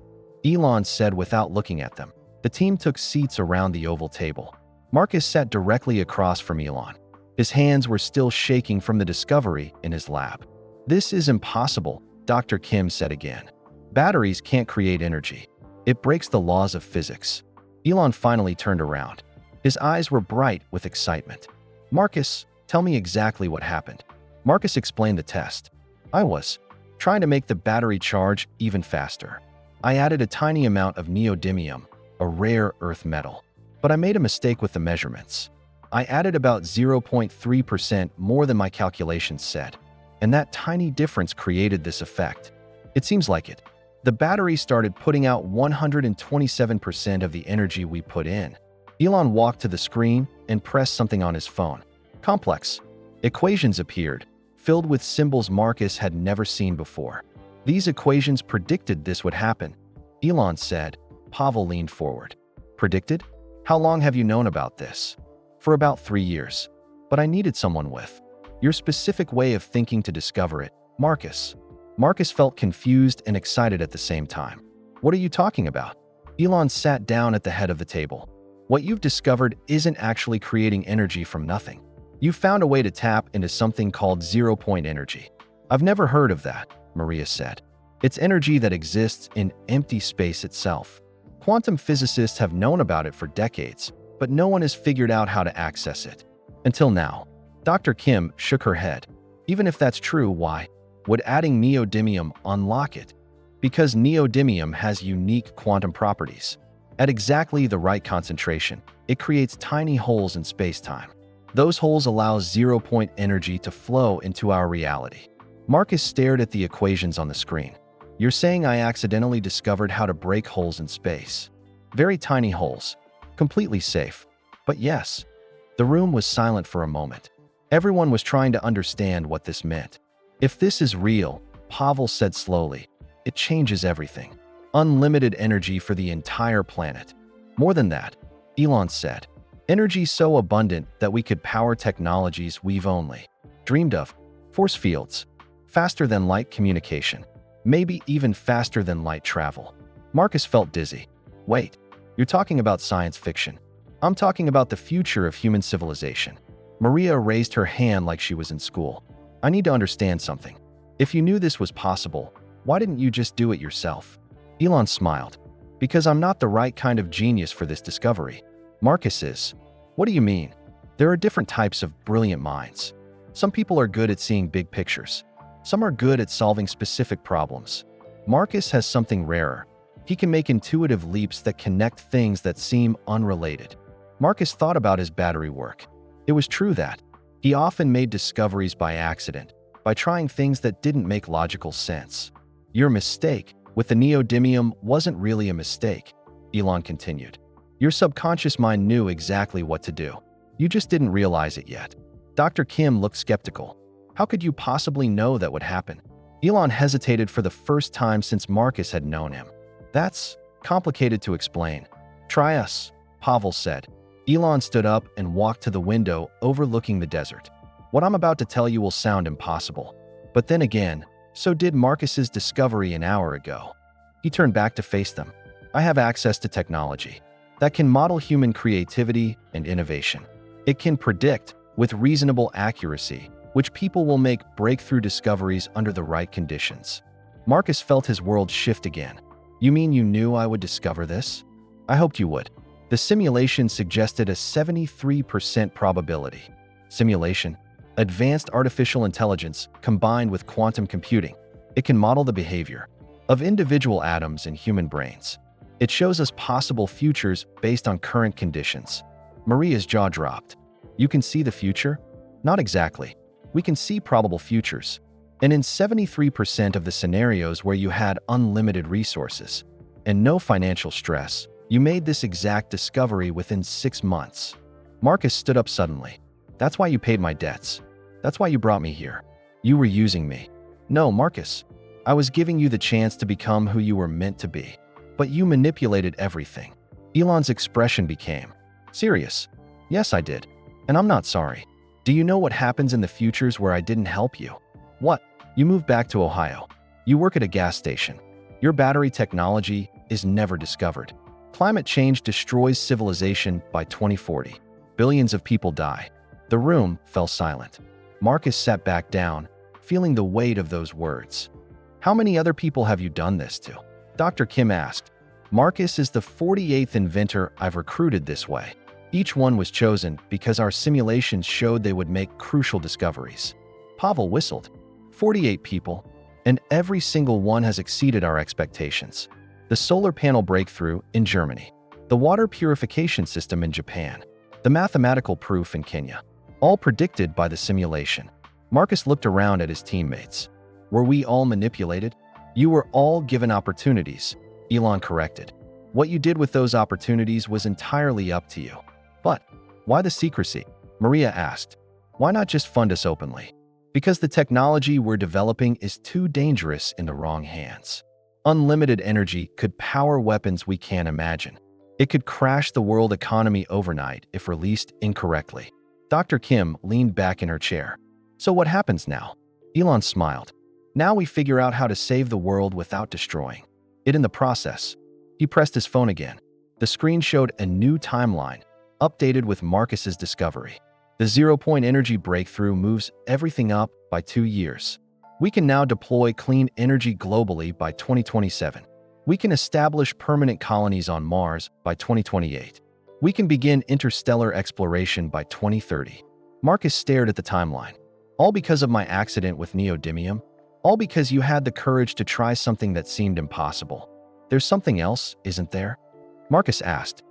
Elon said without looking at them. The team took seats around the oval table. Marcus sat directly across from Elon. His hands were still shaking from the discovery in his lab. "This is impossible," Dr. Kim said again. "Batteries can't create energy. It breaks the laws of physics." Elon finally turned around. His eyes were bright with excitement. "Marcus, tell me exactly what happened." Marcus explained the test. "I was trying to make the battery charge even faster. I added a tiny amount of neodymium, a rare earth metal. But I made a mistake with the measurements. I added about 0.3% more than my calculations said. And that tiny difference created this effect. It seems like it. The battery started putting out 127% of the energy we put in." Elon walked to the screen and pressed something on his phone. Complex equations appeared, filled with symbols Marcus had never seen before. "These equations predicted this would happen," Elon said. Pavel leaned forward. "Predicted? How long have you known about this?" "For about 3 years. But I needed someone with your specific way of thinking to discover it, Marcus." Marcus felt confused and excited at the same time. "What are you talking about?" Elon sat down at the head of the table. "What you've discovered isn't actually creating energy from nothing. You found a way to tap into something called zero-point energy." "I've never heard of that," Maria said. "It's energy that exists in empty space itself. Quantum physicists have known about it for decades, but no one has figured out how to access it. Until now." Dr. Kim shook her head. "Even if that's true, why would adding neodymium unlock it?" "Because neodymium has unique quantum properties. At exactly the right concentration, it creates tiny holes in space-time. Those holes allow zero-point energy to flow into our reality." Marcus stared at the equations on the screen. "You're saying I accidentally discovered how to break holes in space?" "Very tiny holes. Completely safe. But yes." The room was silent for a moment. Everyone was trying to understand what this meant. "If this is real," Pavel said slowly, "it changes everything. Unlimited energy for the entire planet. More than that," Elon said. "Energy so abundant that we could power technologies we've only dreamed of. Force fields. Faster than light communication. Maybe even faster than light travel." Marcus felt dizzy. "Wait, you're talking about science fiction. I'm talking about the future of human civilization." Maria raised her hand like she was in school. "I need to understand something. If you knew this was possible, why didn't you just do it yourself?" Elon smiled. "Because I'm not the right kind of genius for this discovery." Marcus is. "What do you mean?" "There are different types of brilliant minds. Some people are good at seeing big pictures. Some are good at solving specific problems. Marcus has something rarer. He can make intuitive leaps that connect things that seem unrelated." Marcus thought about his battery work. It was true that he often made discoveries by accident, by trying things that didn't make logical sense. "Your mistake with the neodymium wasn't really a mistake," Elon continued. "Your subconscious mind knew exactly what to do. You just didn't realize it yet." Dr. Kim looked skeptical. "How could you possibly know that would happen?" Elon hesitated for the first time since Marcus had known him. "That's complicated to explain. Try us," Pavel said. Elon stood up and walked to the window overlooking the desert. "What I'm about to tell you will sound impossible. But then again, so did Marcus's discovery an hour ago." He turned back to face them. "I have access to technology that can model human creativity and innovation. It can predict, with reasonable accuracy, which people will make breakthrough discoveries under the right conditions." Marcus felt his world shift again. "You mean you knew I would discover this?" "I hoped you would." The simulation suggested a 73% probability. Simulation? Advanced artificial intelligence combined with quantum computing. It can model the behavior of individual atoms in human brains. It shows us possible futures based on current conditions. Maria's jaw dropped. "You can see the future?" "Not exactly. We can see probable futures. And in 73% of the scenarios where you had unlimited resources and no financial stress, you made this exact discovery within 6 months." Marcus stood up suddenly. "That's why you paid my debts. That's why you brought me here. You were using me." "No, Marcus. I was giving you the chance to become who you were meant to be. But you manipulated everything. Elon's expression became serious. Yes, I did. And I'm not sorry. Do you know what happens in the futures where I didn't help you? What? You moved back to Ohio. You work at a gas station. Your battery technology is never discovered. Climate change destroys civilization by 2040. Billions of people die. The room fell silent. Marcus sat back down, feeling the weight of those words. How many other people have you done this to? Dr. Kim asked. Marcus is the 48th inventor I've recruited this way. Each one was chosen because our simulations showed they would make crucial discoveries. Pavel whistled. 48 people, and every single one has exceeded our expectations. The solar panel breakthrough in Germany, the water purification system in Japan, the mathematical proof in Kenya, all predicted by the simulation. Marcus looked around at his teammates. Were we all manipulated? You were all given opportunities, Elon corrected. What you did with those opportunities was entirely up to you. But why the secrecy? Maria asked. Why not just fund us openly? Because the technology we're developing is too dangerous in the wrong hands. Unlimited energy could power weapons we can't imagine. It could crash the world economy overnight if released incorrectly. Dr. Kim leaned back in her chair. So what happens now? Elon smiled. Now we figure out how to save the world without destroying it in the process. He pressed his phone again. The screen showed a new timeline, updated with Marcus's discovery. The zero-point energy breakthrough moves everything up by 2 years. We can now deploy clean energy globally by 2027. We can establish permanent colonies on Mars by 2028. We can begin interstellar exploration by 2030. Marcus stared at the timeline. All because of my accident with neodymium? All because you had the courage to try something that seemed impossible. There's something else, isn't there? Marcus asked.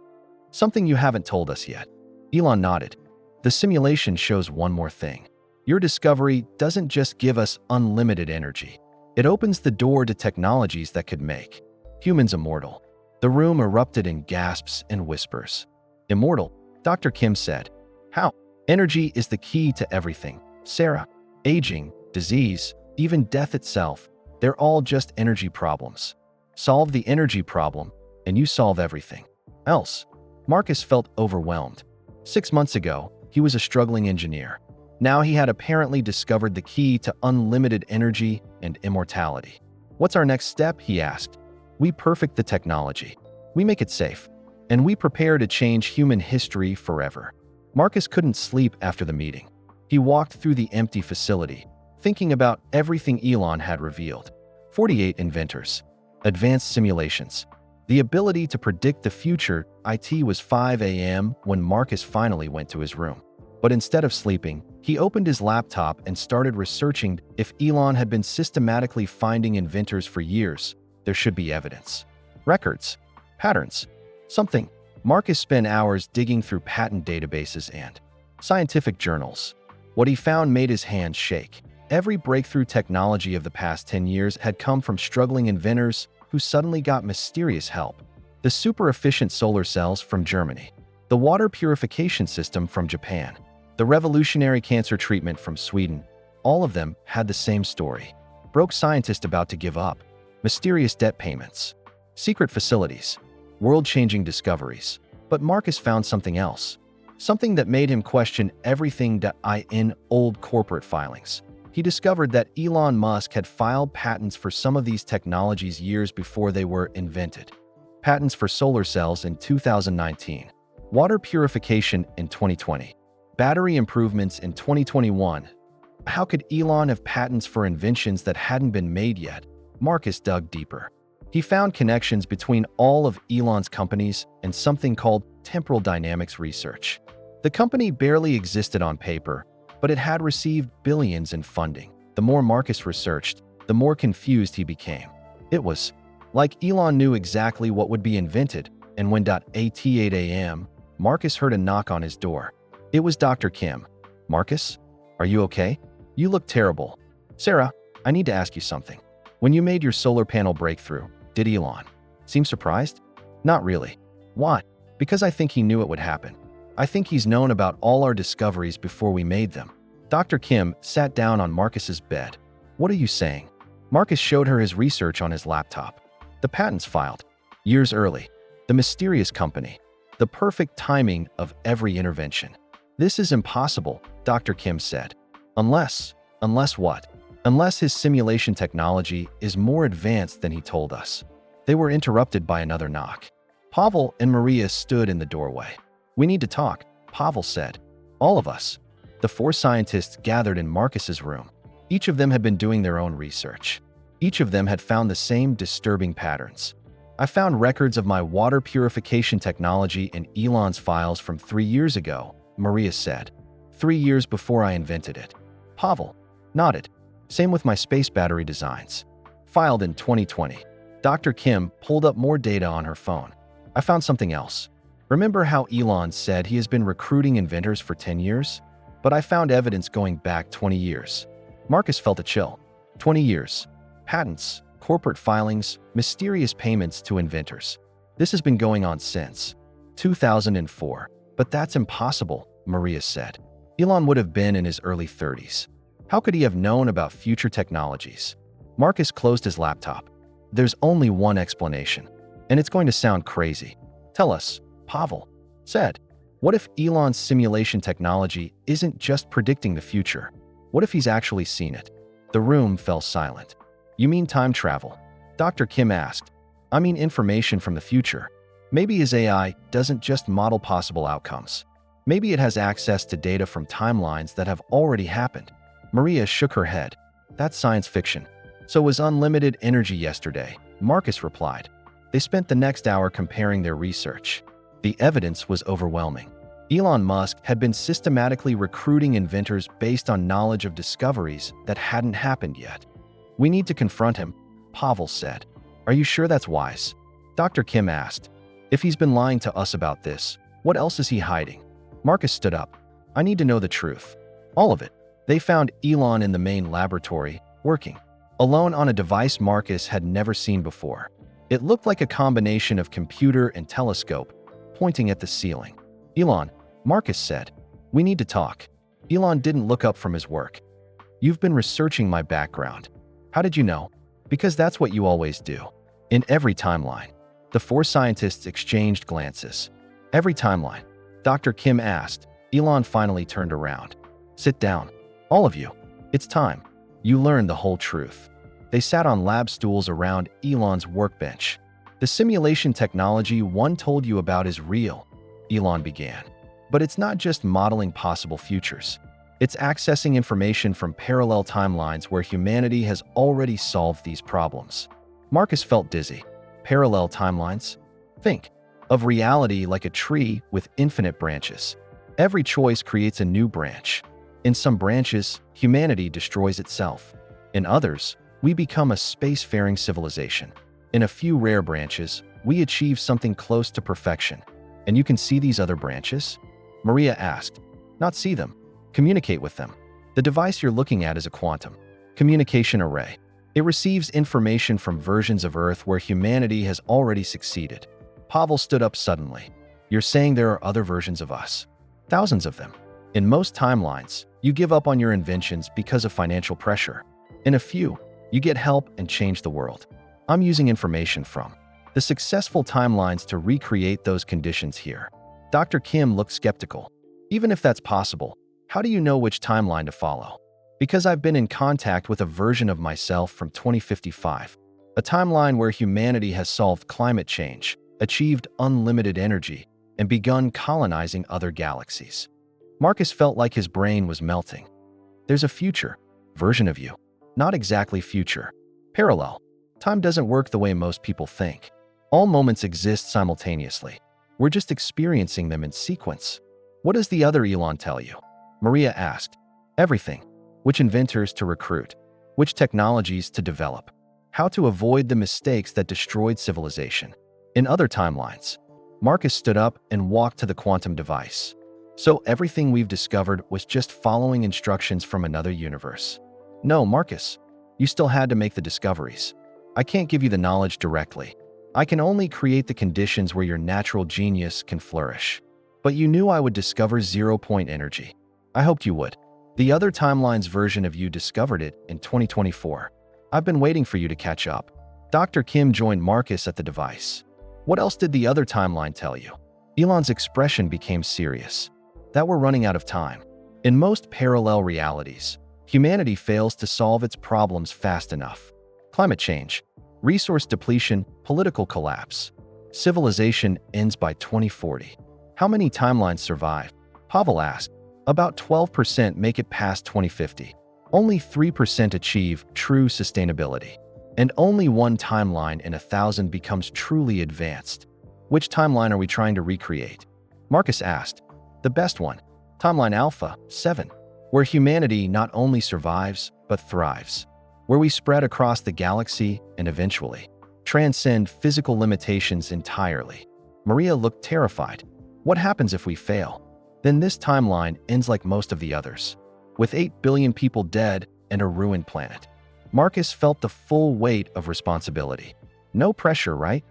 Something you haven't told us yet. Elon nodded. The simulation shows one more thing. Your discovery doesn't just give us unlimited energy. It opens the door to technologies that could make humans immortal. The room erupted in gasps and whispers. Immortal, Dr. Kim said. How? Energy is the key to everything, Sarah. Aging, disease, even death itself, they're all just energy problems. Solve the energy problem, and you solve everything else. Marcus felt overwhelmed. 6 months ago, he was a struggling engineer. Now he had apparently discovered the key to unlimited energy and immortality. What's our next step? He asked. We perfect the technology. We make it safe. And we prepare to change human history forever. Marcus couldn't sleep after the meeting. He walked through the empty facility, thinking about everything Elon had revealed. 48 inventors. Advanced simulations. The ability to predict the future. It was 5 a.m. when Marcus finally went to his room. But instead of sleeping, he opened his laptop and started researching. If Elon had been systematically finding inventors for years, there should be evidence. Records. Patterns. Something. Marcus spent hours digging through patent databases and scientific journals. What he found made his hands shake. Every breakthrough technology of the past 10 years had come from struggling inventors who suddenly got mysterious help. The super-efficient solar cells from Germany, the water purification system from Japan, the revolutionary cancer treatment from Sweden, all of them had the same story. Broke scientists about to give up, mysterious debt payments, secret facilities, world-changing discoveries. But Marcus found something else, something that made him question everything in old corporate filings. He discovered that Elon Musk had filed patents for some of these technologies years before they were invented. Patents for solar cells in 2019, water purification in 2020, battery improvements in 2021. How could Elon have patents for inventions that hadn't been made yet? Marcus dug deeper. He found connections between all of Elon's companies and something called temporal dynamics research. The company barely existed on paper, but it had received billions in funding. The more Marcus researched, the more confused he became. It was like Elon knew exactly what would be invented, and when at 8 a.m., Marcus heard a knock on his door. It was Dr. Kim. Marcus, are you okay? You look terrible. Sarah, I need to ask you something. When you made your solar panel breakthrough, did Elon seem surprised? Not really. Why? Because I think he knew it would happen. I think he's known about all our discoveries before we made them. Dr. Kim sat down on Marcus's bed. What are you saying? Marcus showed her his research on his laptop. The patents filed. Years early. The mysterious company. The perfect timing of every intervention. This is impossible, Dr. Kim said. Unless what? Unless his simulation technology is more advanced than he told us. They were interrupted by another knock. Pavel and Maria stood in the doorway. We need to talk, Pavel said. All of us. The 4 scientists gathered in Marcus's room. Each of them had been doing their own research. Each of them had found the same disturbing patterns. I found records of my water purification technology in Elon's files from 3 years ago, Maria said. 3 years before I invented it. Pavel nodded. Same with my space battery designs. Filed in 2020. Dr. Kim pulled up more data on her phone. I found something else. Remember how Elon said he has been recruiting inventors for 10 years? But I found evidence going back 20 years. Marcus felt a chill. 20 years. Patents, corporate filings, mysterious payments to inventors. This has been going on since 2004. But that's impossible, Maria said. Elon would have been in his early 30s. How could he have known about future technologies? Marcus closed his laptop. There's only one explanation, and it's going to sound crazy. Tell us, Pavel said. What if Elon's simulation technology isn't just predicting the future? What if he's actually seen it? The room fell silent. You mean time travel? Dr. Kim asked. I mean information from the future. Maybe his AI doesn't just model possible outcomes. Maybe it has access to data from timelines that have already happened. Maria shook her head. That's science fiction. So was unlimited energy yesterday, Marcus replied. They spent the next hour comparing their research. The evidence was overwhelming. Elon Musk had been systematically recruiting inventors based on knowledge of discoveries that hadn't happened yet. We need to confront him, Pavel said. Are you sure that's wise? Dr. Kim asked. If he's been lying to us about this, what else is he hiding? Marcus stood up. I need to know the truth. All of it. They found Elon in the main laboratory, working alone on a device Marcus had never seen before. It looked like a combination of computer and telescope, pointing at the ceiling. Elon, Marcus said, we need to talk. Elon didn't look up from his work. You've been researching my background. How did you know? Because that's what you always do. In every timeline. The 4 scientists exchanged glances. Every timeline. Dr. Kim asked. Elon finally turned around. Sit down. All of you. It's time. You learn the whole truth. They sat on lab stools around Elon's workbench. The simulation technology one told you about is real, Elon began. But it's not just modeling possible futures. It's accessing information from parallel timelines where humanity has already solved these problems. Marcus felt dizzy. Parallel timelines? Think of reality like a tree with infinite branches. Every choice creates a new branch. In some branches, humanity destroys itself. In others, we become a spacefaring civilization. In a few rare branches, we achieve something close to perfection. And you can see these other branches? Maria asked. Not see them. Communicate with them. The device you're looking at is a quantum communication array. It receives information from versions of Earth where humanity has already succeeded. Pavel stood up suddenly. You're saying there are other versions of us? Thousands of them. In most timelines, you give up on your inventions because of financial pressure. In a few, you get help and change the world. I'm using information from the successful timelines to recreate those conditions here. Dr. Kim looked skeptical. Even if that's possible, how do you know which timeline to follow? Because I've been in contact with a version of myself from 2055, a timeline where humanity has solved climate change, achieved unlimited energy, and begun colonizing other galaxies. Marcus felt like his brain was melting. There's a future version of you. Not exactly future. Parallel. Time doesn't work the way most people think. All moments exist simultaneously. We're just experiencing them in sequence. What does the other Elon tell you? Maria asked. Everything. Which inventors to recruit. Which technologies to develop. How to avoid the mistakes that destroyed civilization. In other timelines. Marcus stood up and walked to the quantum device. So everything we've discovered was just following instructions from another universe. No, Marcus. You still had to make the discoveries. I can't give you the knowledge directly. I can only create the conditions where your natural genius can flourish. But you knew I would discover zero-point energy. I hoped you would. The other timeline's version of you discovered it in 2024. I've been waiting for you to catch up. Dr. Kim joined Marcus at the device. What else did the other timeline tell you? Elon's expression became serious. That we're running out of time. In most parallel realities, humanity fails to solve its problems fast enough. Climate change, resource depletion, political collapse. Civilization ends by 2040. How many timelines survive? Pavel asked. About 12% make it past 2050. Only 3% achieve true sustainability. And only one timeline in 1,000 becomes truly advanced. Which timeline are we trying to recreate? Marcus asked. The best one. Timeline Alpha 7, where humanity not only survives, but thrives. Where we spread across the galaxy and eventually transcend physical limitations entirely. Maria looked terrified. What happens if we fail? Then this timeline ends like most of the others, with 8 billion people dead and a ruined planet. Marcus felt the full weight of responsibility. No pressure, right?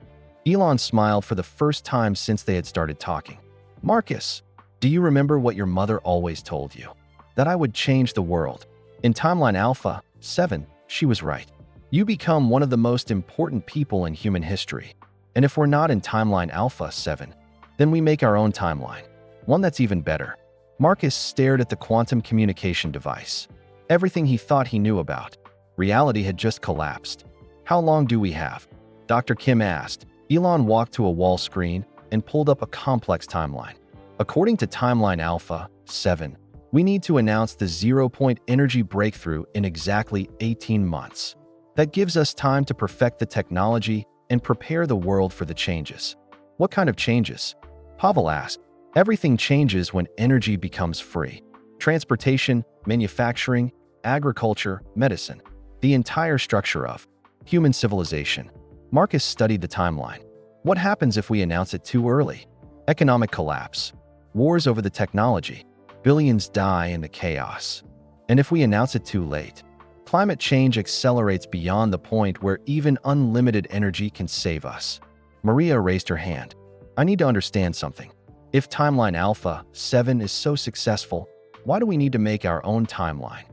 Elon smiled for the first time since they had started talking. Marcus, do you remember what your mother always told you? That I would change the world. In Timeline Alpha 7, she was right. You become one of the most important people in human history. And if we're not in Timeline Alpha 7, then we make our own timeline. One that's even better. Marcus stared at the quantum communication device. Everything he thought he knew about. Reality had just collapsed. How long do we have? Dr. Kim asked. Elon walked to a wall screen and pulled up a complex timeline. According to Timeline Alpha 7, we need to announce the zero-point energy breakthrough in exactly 18 months. That gives us time to perfect the technology and prepare the world for the changes. What kind of changes? Pavel asked. Everything changes when energy becomes free. Transportation, manufacturing, agriculture, medicine. The entire structure of human civilization. Marcus studied the timeline. What happens if we announce it too early? Economic collapse. Wars over the technology. Billions die in the chaos. And if we announce it too late? Climate change accelerates beyond the point where even unlimited energy can save us. Maria raised her hand. I need to understand something. If Timeline Alpha 7 is so successful, why do we need to make our own timeline?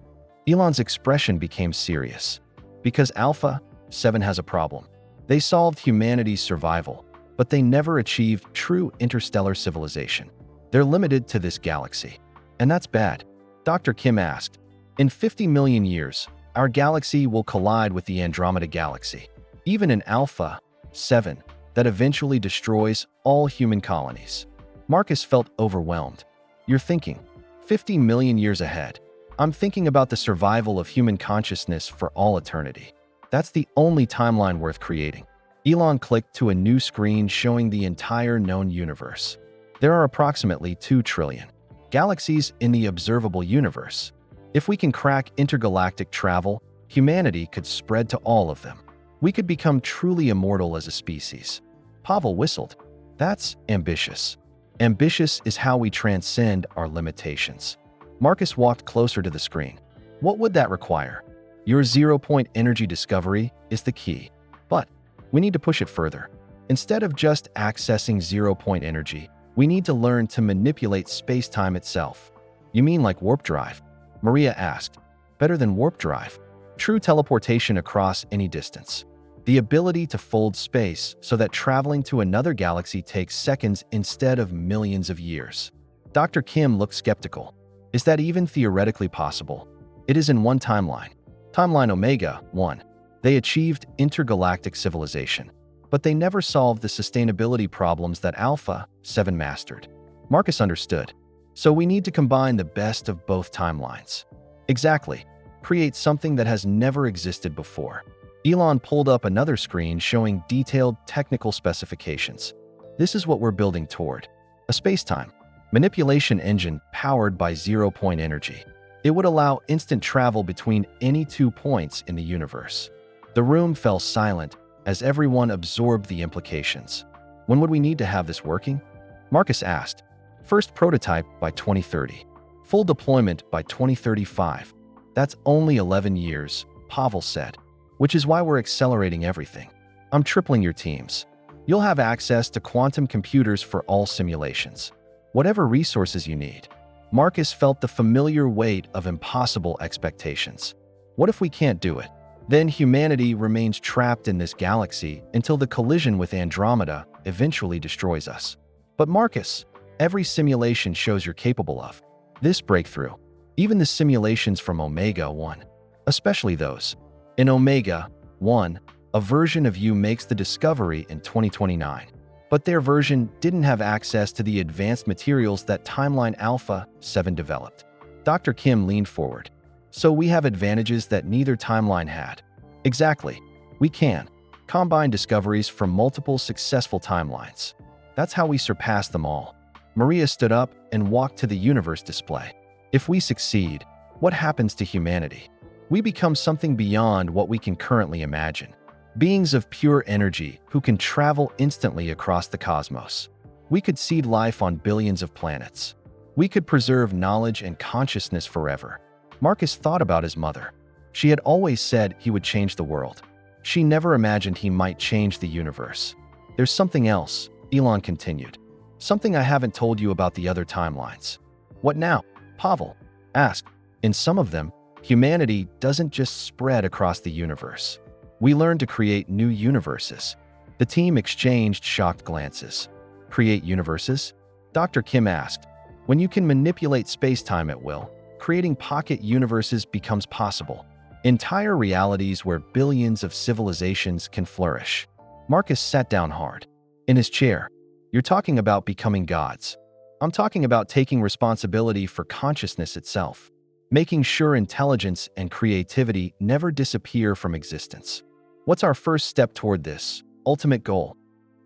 Elon's expression became serious. Because Alpha 7 has a problem. They solved humanity's survival, but they never achieved true interstellar civilization. They're limited to this galaxy. And that's bad. Dr. Kim asked. In 50 million years, our galaxy will collide with the Andromeda Galaxy. Even in Alpha 7, that eventually destroys all human colonies. Marcus felt overwhelmed. You're thinking, 50 million years ahead. I'm thinking about the survival of human consciousness for all eternity. That's the only timeline worth creating. Elon clicked to a new screen showing the entire known universe. There are approximately 2 trillion galaxies in the observable universe. If we can crack intergalactic travel, humanity could spread to all of them. We could become truly immortal as a species. Pavel whistled. That's ambitious. Ambitious is how we transcend our limitations. Marcus walked closer to the screen. What would that require? Your zero-point energy discovery is the key. But we need to push it further. Instead of just accessing zero-point energy, we need to learn to manipulate space-time itself. You mean like warp drive? Maria asked. Better than warp drive. True teleportation across any distance. The ability to fold space so that traveling to another galaxy takes seconds instead of millions of years. Dr. Kim looked skeptical. Is that even theoretically possible? It is in one timeline. Timeline Omega 1. They achieved intergalactic civilization, but they never solved the sustainability problems that Alpha 7 mastered. Marcus understood. So we need to combine the best of both timelines. Exactly. Create something that has never existed before. Elon pulled up another screen showing detailed technical specifications. This is what we're building toward. A spacetime manipulation engine powered by zero-point energy. It would allow instant travel between any 2 points in the universe. The room fell silent as everyone absorbed the implications. When would we need to have this working? Marcus asked. First prototype by 2030. Full deployment by 2035. That's only 11 years, Pavel said. Which is why we're accelerating everything. I'm tripling your teams. You'll have access to quantum computers for all simulations. Whatever resources you need. Marcus felt the familiar weight of impossible expectations. What if we can't do it? Then humanity remains trapped in this galaxy until the collision with Andromeda eventually destroys us. But Marcus, every simulation shows you're capable of this breakthrough. Even the simulations from Omega 1, especially those. In Omega 1, a version of you makes the discovery in 2029. But their version didn't have access to the advanced materials that Timeline Alpha 7 developed. Dr. Kim leaned forward. So we have advantages that neither timeline had. Exactly. We can combine discoveries from multiple successful timelines. That's how we surpass them all. Maria stood up and walked to the universe display. If we succeed, what happens to humanity? We become something beyond what we can currently imagine. Beings of pure energy who can travel instantly across the cosmos. We could seed life on billions of planets. We could preserve knowledge and consciousness forever. Marcus thought about his mother. She had always said he would change the world. She never imagined he might change the universe. There's something else, Elon continued. Something I haven't told you about the other timelines. What now? Pavel asked. In some of them, humanity doesn't just spread across the universe. We learn to create new universes. The team exchanged shocked glances. Create universes? Dr. Kim asked. When you can manipulate space-time at will, creating pocket universes becomes possible. Entire realities where billions of civilizations can flourish. Marcus sat down hard. In his chair. You're talking about becoming gods. I'm talking about taking responsibility for consciousness itself. Making sure intelligence and creativity never disappear from existence. What's our first step toward this ultimate goal?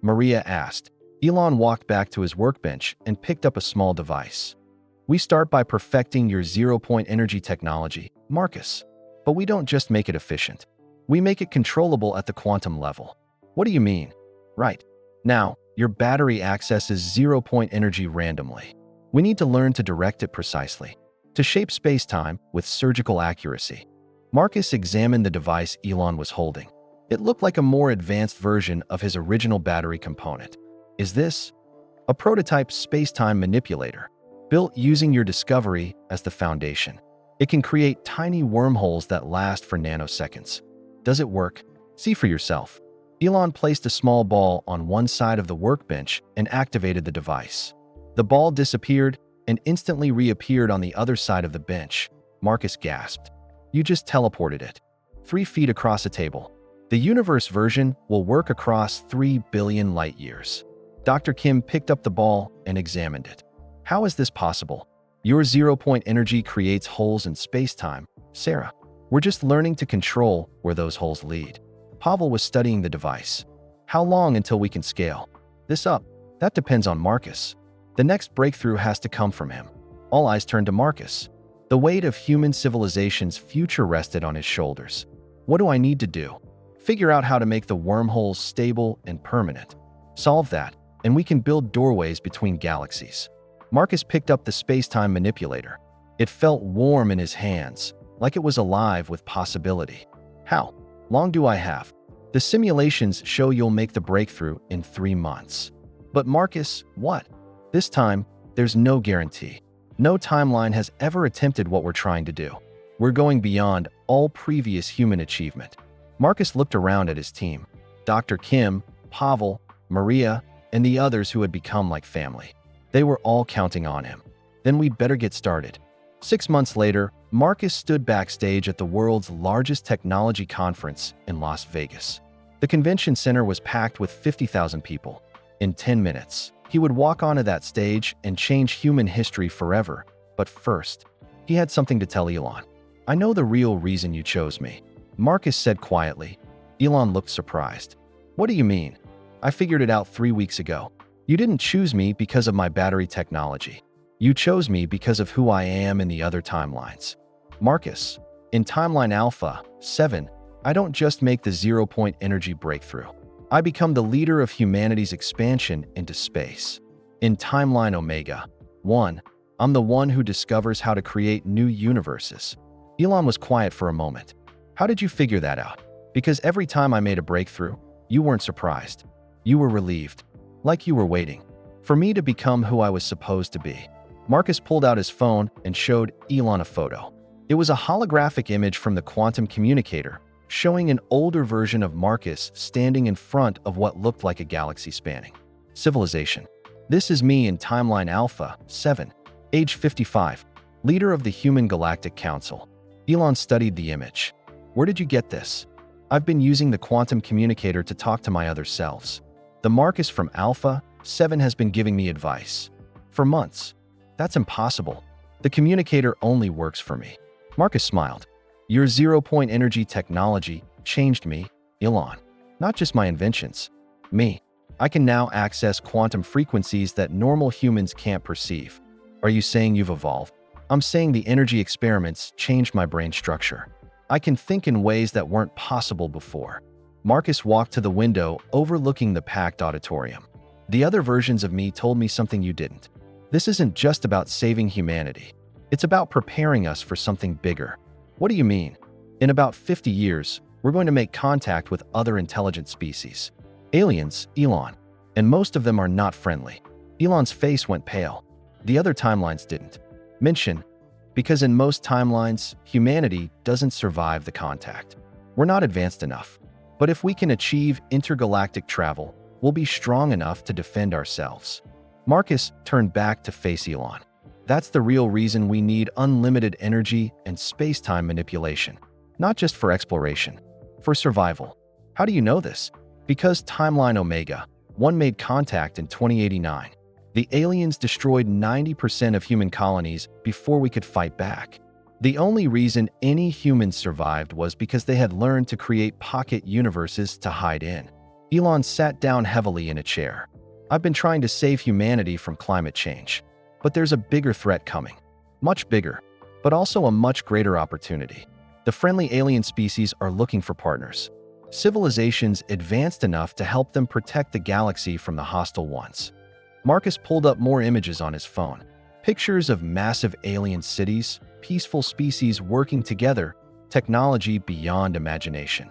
Maria asked. Elon walked back to his workbench and picked up a small device. We start by perfecting your zero-point energy technology, Marcus. But we don't just make it efficient. We make it controllable at the quantum level. What do you mean? Right. Now, your battery accesses zero-point energy randomly. We need to learn to direct it precisely, to shape space-time with surgical accuracy. Marcus examined the device Elon was holding. It looked like a more advanced version of his original battery component. Is this a prototype space-time manipulator, built using your discovery as the foundation? It can create tiny wormholes that last for nanoseconds. Does it work? See for yourself. Elon placed a small ball on one side of the workbench and activated the device. The ball disappeared and instantly reappeared on the other side of the bench. Marcus gasped. You just teleported it. 3 feet across a table. The universe version will work across 3 billion light years. Dr. Kim picked up the ball and examined it. How is this possible? Your zero-point energy creates holes in space-time, Sarah. We're just learning to control where those holes lead. Pavel was studying the device. How long until we can scale this up? That depends on Marcus. The next breakthrough has to come from him. All eyes turned to Marcus. The weight of human civilization's future rested on his shoulders. What do I need to do? Figure out how to make the wormholes stable and permanent. Solve that, and we can build doorways between galaxies. Marcus picked up the space-time manipulator. It felt warm in his hands, like it was alive with possibility. How long do I have? The simulations show you'll make the breakthrough in 3 months. But Marcus, what? This time, there's no guarantee. No timeline has ever attempted what we're trying to do. We're going beyond all previous human achievement. Marcus looked around at his team. Dr. Kim, Pavel, Maria, and the others who had become like family. They were all counting on him. Then we'd better get started. 6 months later, Marcus stood backstage at the world's largest technology conference in Las Vegas. The convention center was packed with 50,000 people. In 10 minutes, he would walk onto that stage and change human history forever. But first, he had something to tell Elon. I know the real reason you chose me, Marcus said quietly. Elon looked surprised. What do you mean? I figured it out 3 weeks ago. You didn't choose me because of my battery technology. You chose me because of who I am in the other timelines. Marcus, in Timeline Alpha 7, I don't just make the zero-point energy breakthrough. I become the leader of humanity's expansion into space. In Timeline Omega 1, I'm the one who discovers how to create new universes. Elon was quiet for a moment. How did you figure that out? Because every time I made a breakthrough, you weren't surprised. You were relieved. Like you were waiting for me to become who I was supposed to be. Marcus pulled out his phone and showed Elon a photo. It was a holographic image from the quantum communicator, showing an older version of Marcus standing in front of what looked like a galaxy-spanning civilization. This is me in Timeline Alpha 7, age 55, leader of the Human Galactic Council. Elon studied the image. Where did you get this? I've been using the quantum communicator to talk to my other selves. The Marcus from Alpha 7 has been giving me advice. For months. That's impossible. The communicator only works for me. Marcus smiled. Your zero-point energy technology changed me, Elon. Not just my inventions. Me. I can now access quantum frequencies that normal humans can't perceive. Are you saying you've evolved? I'm saying the energy experiments changed my brain structure. I can think in ways that weren't possible before. Marcus walked to the window overlooking the packed auditorium. The other versions of me told me something you didn't. This isn't just about saving humanity. It's about preparing us for something bigger. What do you mean? In about 50 years, we're going to make contact with other intelligent species. Aliens, Elon. And most of them are not friendly. Elon's face went pale. The other timelines didn't. Mention, because in most timelines, humanity doesn't survive the contact. We're not advanced enough. But if we can achieve intergalactic travel, we'll be strong enough to defend ourselves. Marcus turned back to face Elon. That's the real reason we need unlimited energy and space-time manipulation. Not just for exploration, for survival. How do you know this? Because Timeline Omega 1 made contact in 2089. The aliens destroyed 90% of human colonies before we could fight back. The only reason any humans survived was because they had learned to create pocket universes to hide in. Elon sat down heavily in a chair. I've been trying to save humanity from climate change. But there's a bigger threat coming. Much bigger, but also a much greater opportunity. The friendly alien species are looking for partners. Civilizations advanced enough to help them protect the galaxy from the hostile ones. Marcus pulled up more images on his phone. Pictures of massive alien cities, peaceful species working together, technology beyond imagination.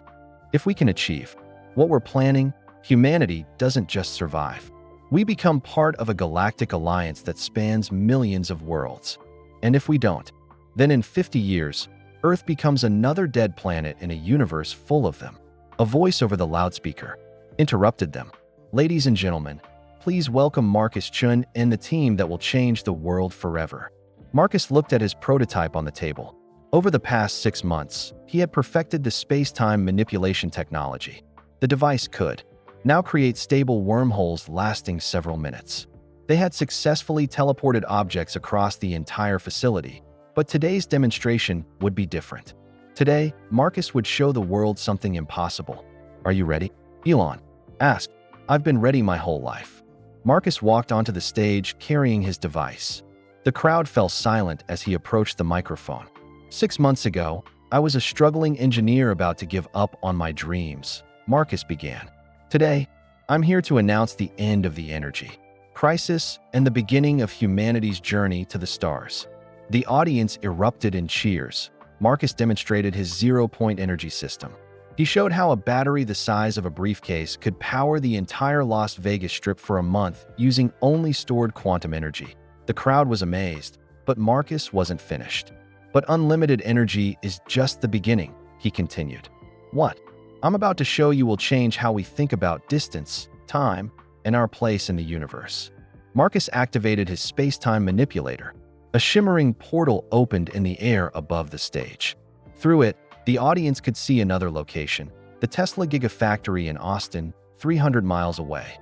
If we can achieve what we're planning, humanity doesn't just survive. We become part of a galactic alliance that spans millions of worlds. And if we don't, then in 50 years, Earth becomes another dead planet in a universe full of them. A voice over the loudspeaker interrupted them. Ladies and gentlemen, please welcome Marcus Chun and the team that will change the world forever. Marcus looked at his prototype on the table. Over the past 6 months, he had perfected the space-time manipulation technology. The device could now create stable wormholes lasting several minutes. They had successfully teleported objects across the entire facility, but today's demonstration would be different. Today, Marcus would show the world something impossible. Are you ready? Elon asked. I've been ready my whole life. Marcus walked onto the stage carrying his device. The crowd fell silent as he approached the microphone. 6 months ago, I was a struggling engineer about to give up on my dreams, Marcus began. Today, I'm here to announce the end of the energy crisis and the beginning of humanity's journey to the stars. The audience erupted in cheers. Marcus demonstrated his zero-point energy system. He showed how a battery the size of a briefcase could power the entire Las Vegas Strip for a month using only stored quantum energy. The crowd was amazed, but Marcus wasn't finished. But unlimited energy is just the beginning, he continued. What I'm about to show you will change how we think about distance, time, and our place in the universe. Marcus activated his space-time manipulator. A shimmering portal opened in the air above the stage. Through it, the audience could see another location, the Tesla Gigafactory in Austin, 300 miles away.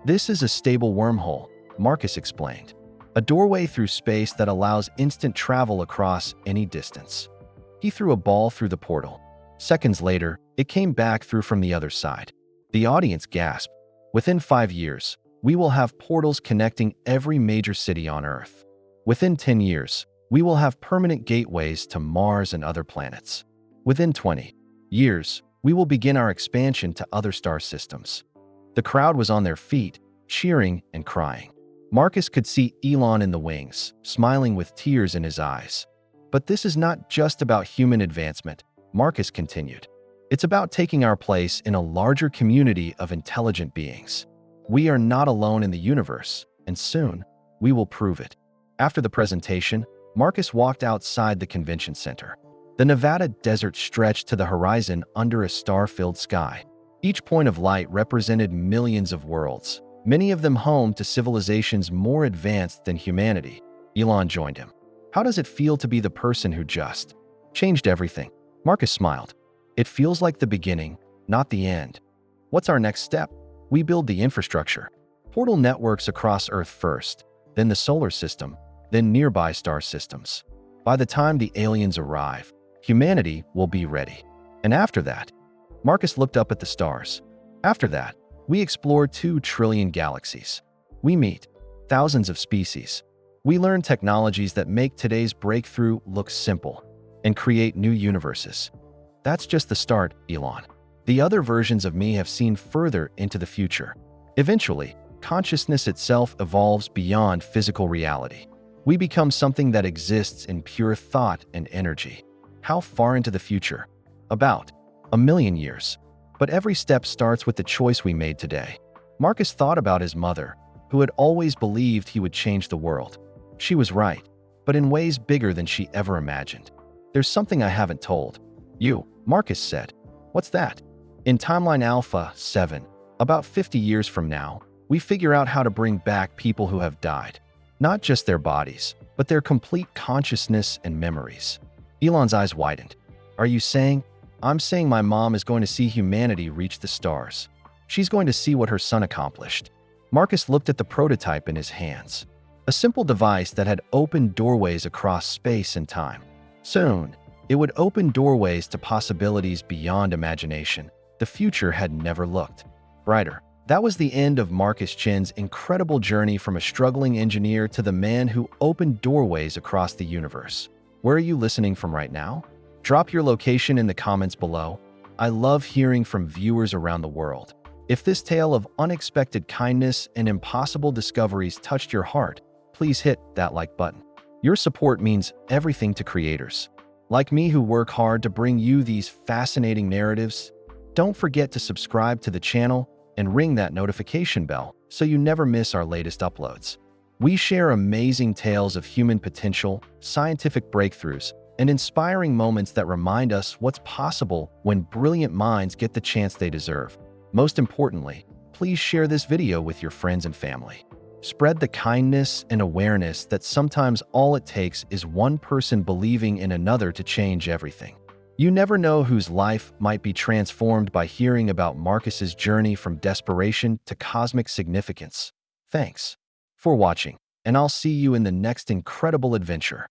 This is a stable wormhole, Marcus explained. A doorway through space that allows instant travel across any distance. He threw a ball through the portal. Seconds later, it came back through from the other side. The audience gasped. Within 5 years, we will have portals connecting every major city on Earth. Within 10 years, we will have permanent gateways to Mars and other planets. Within 20 years, we will begin our expansion to other star systems. The crowd was on their feet, cheering and crying. Marcus could see Elon in the wings, smiling with tears in his eyes. But this is not just about human advancement, Marcus continued. It's about taking our place in a larger community of intelligent beings. We are not alone in the universe, and soon, we will prove it. After the presentation, Marcus walked outside the convention center. The Nevada desert stretched to the horizon under a star-filled sky. Each point of light represented millions of worlds, many of them home to civilizations more advanced than humanity. Elon joined him. How does it feel to be the person who just changed everything? Marcus smiled. It feels like the beginning, not the end. What's our next step? We build the infrastructure. Portal networks across Earth first, then the solar system, then nearby star systems. By the time the aliens arrive, humanity will be ready. And after that, Marcus looked up at the stars. After that, we explore 2 trillion galaxies. We meet thousands of species. We learn technologies that make today's breakthrough look simple and create new universes. That's just the start, Elon. The other versions of me have seen further into the future. Eventually, consciousness itself evolves beyond physical reality. We become something that exists in pure thought and energy. How far into the future? About 1,000,000 years. But every step starts with the choice we made today. Marcus thought about his mother, who had always believed he would change the world. She was right, but in ways bigger than she ever imagined. There's something I haven't told you, Marcus said. What's that? In Timeline Alpha 7, about 50 years from now, we figure out how to bring back people who have died. Not just their bodies, but their complete consciousness and memories. Elon's eyes widened. Are you saying? I'm saying my mom is going to see humanity reach the stars. She's going to see what her son accomplished. Marcus looked at the prototype in his hands. A simple device that had opened doorways across space and time. Soon, it would open doorways to possibilities beyond imagination. The future had never looked brighter. That was the end of Marcus Chin's incredible journey from a struggling engineer to the man who opened doorways across the universe. Where are you listening from right now? Drop your location in the comments below. I love hearing from viewers around the world. If this tale of unexpected kindness and impossible discoveries touched your heart, please hit that like button. Your support means everything to creators like me who work hard to bring you these fascinating narratives. Don't forget to subscribe to the channel and ring that notification bell so you never miss our latest uploads. We share amazing tales of human potential, scientific breakthroughs, and inspiring moments that remind us what's possible when brilliant minds get the chance they deserve. Most importantly, please share this video with your friends and family. Spread the kindness and awareness that sometimes all it takes is one person believing in another to change everything. You never know whose life might be transformed by hearing about Marcus's journey from desperation to cosmic significance. Thanks for watching, and I'll see you in the next incredible adventure.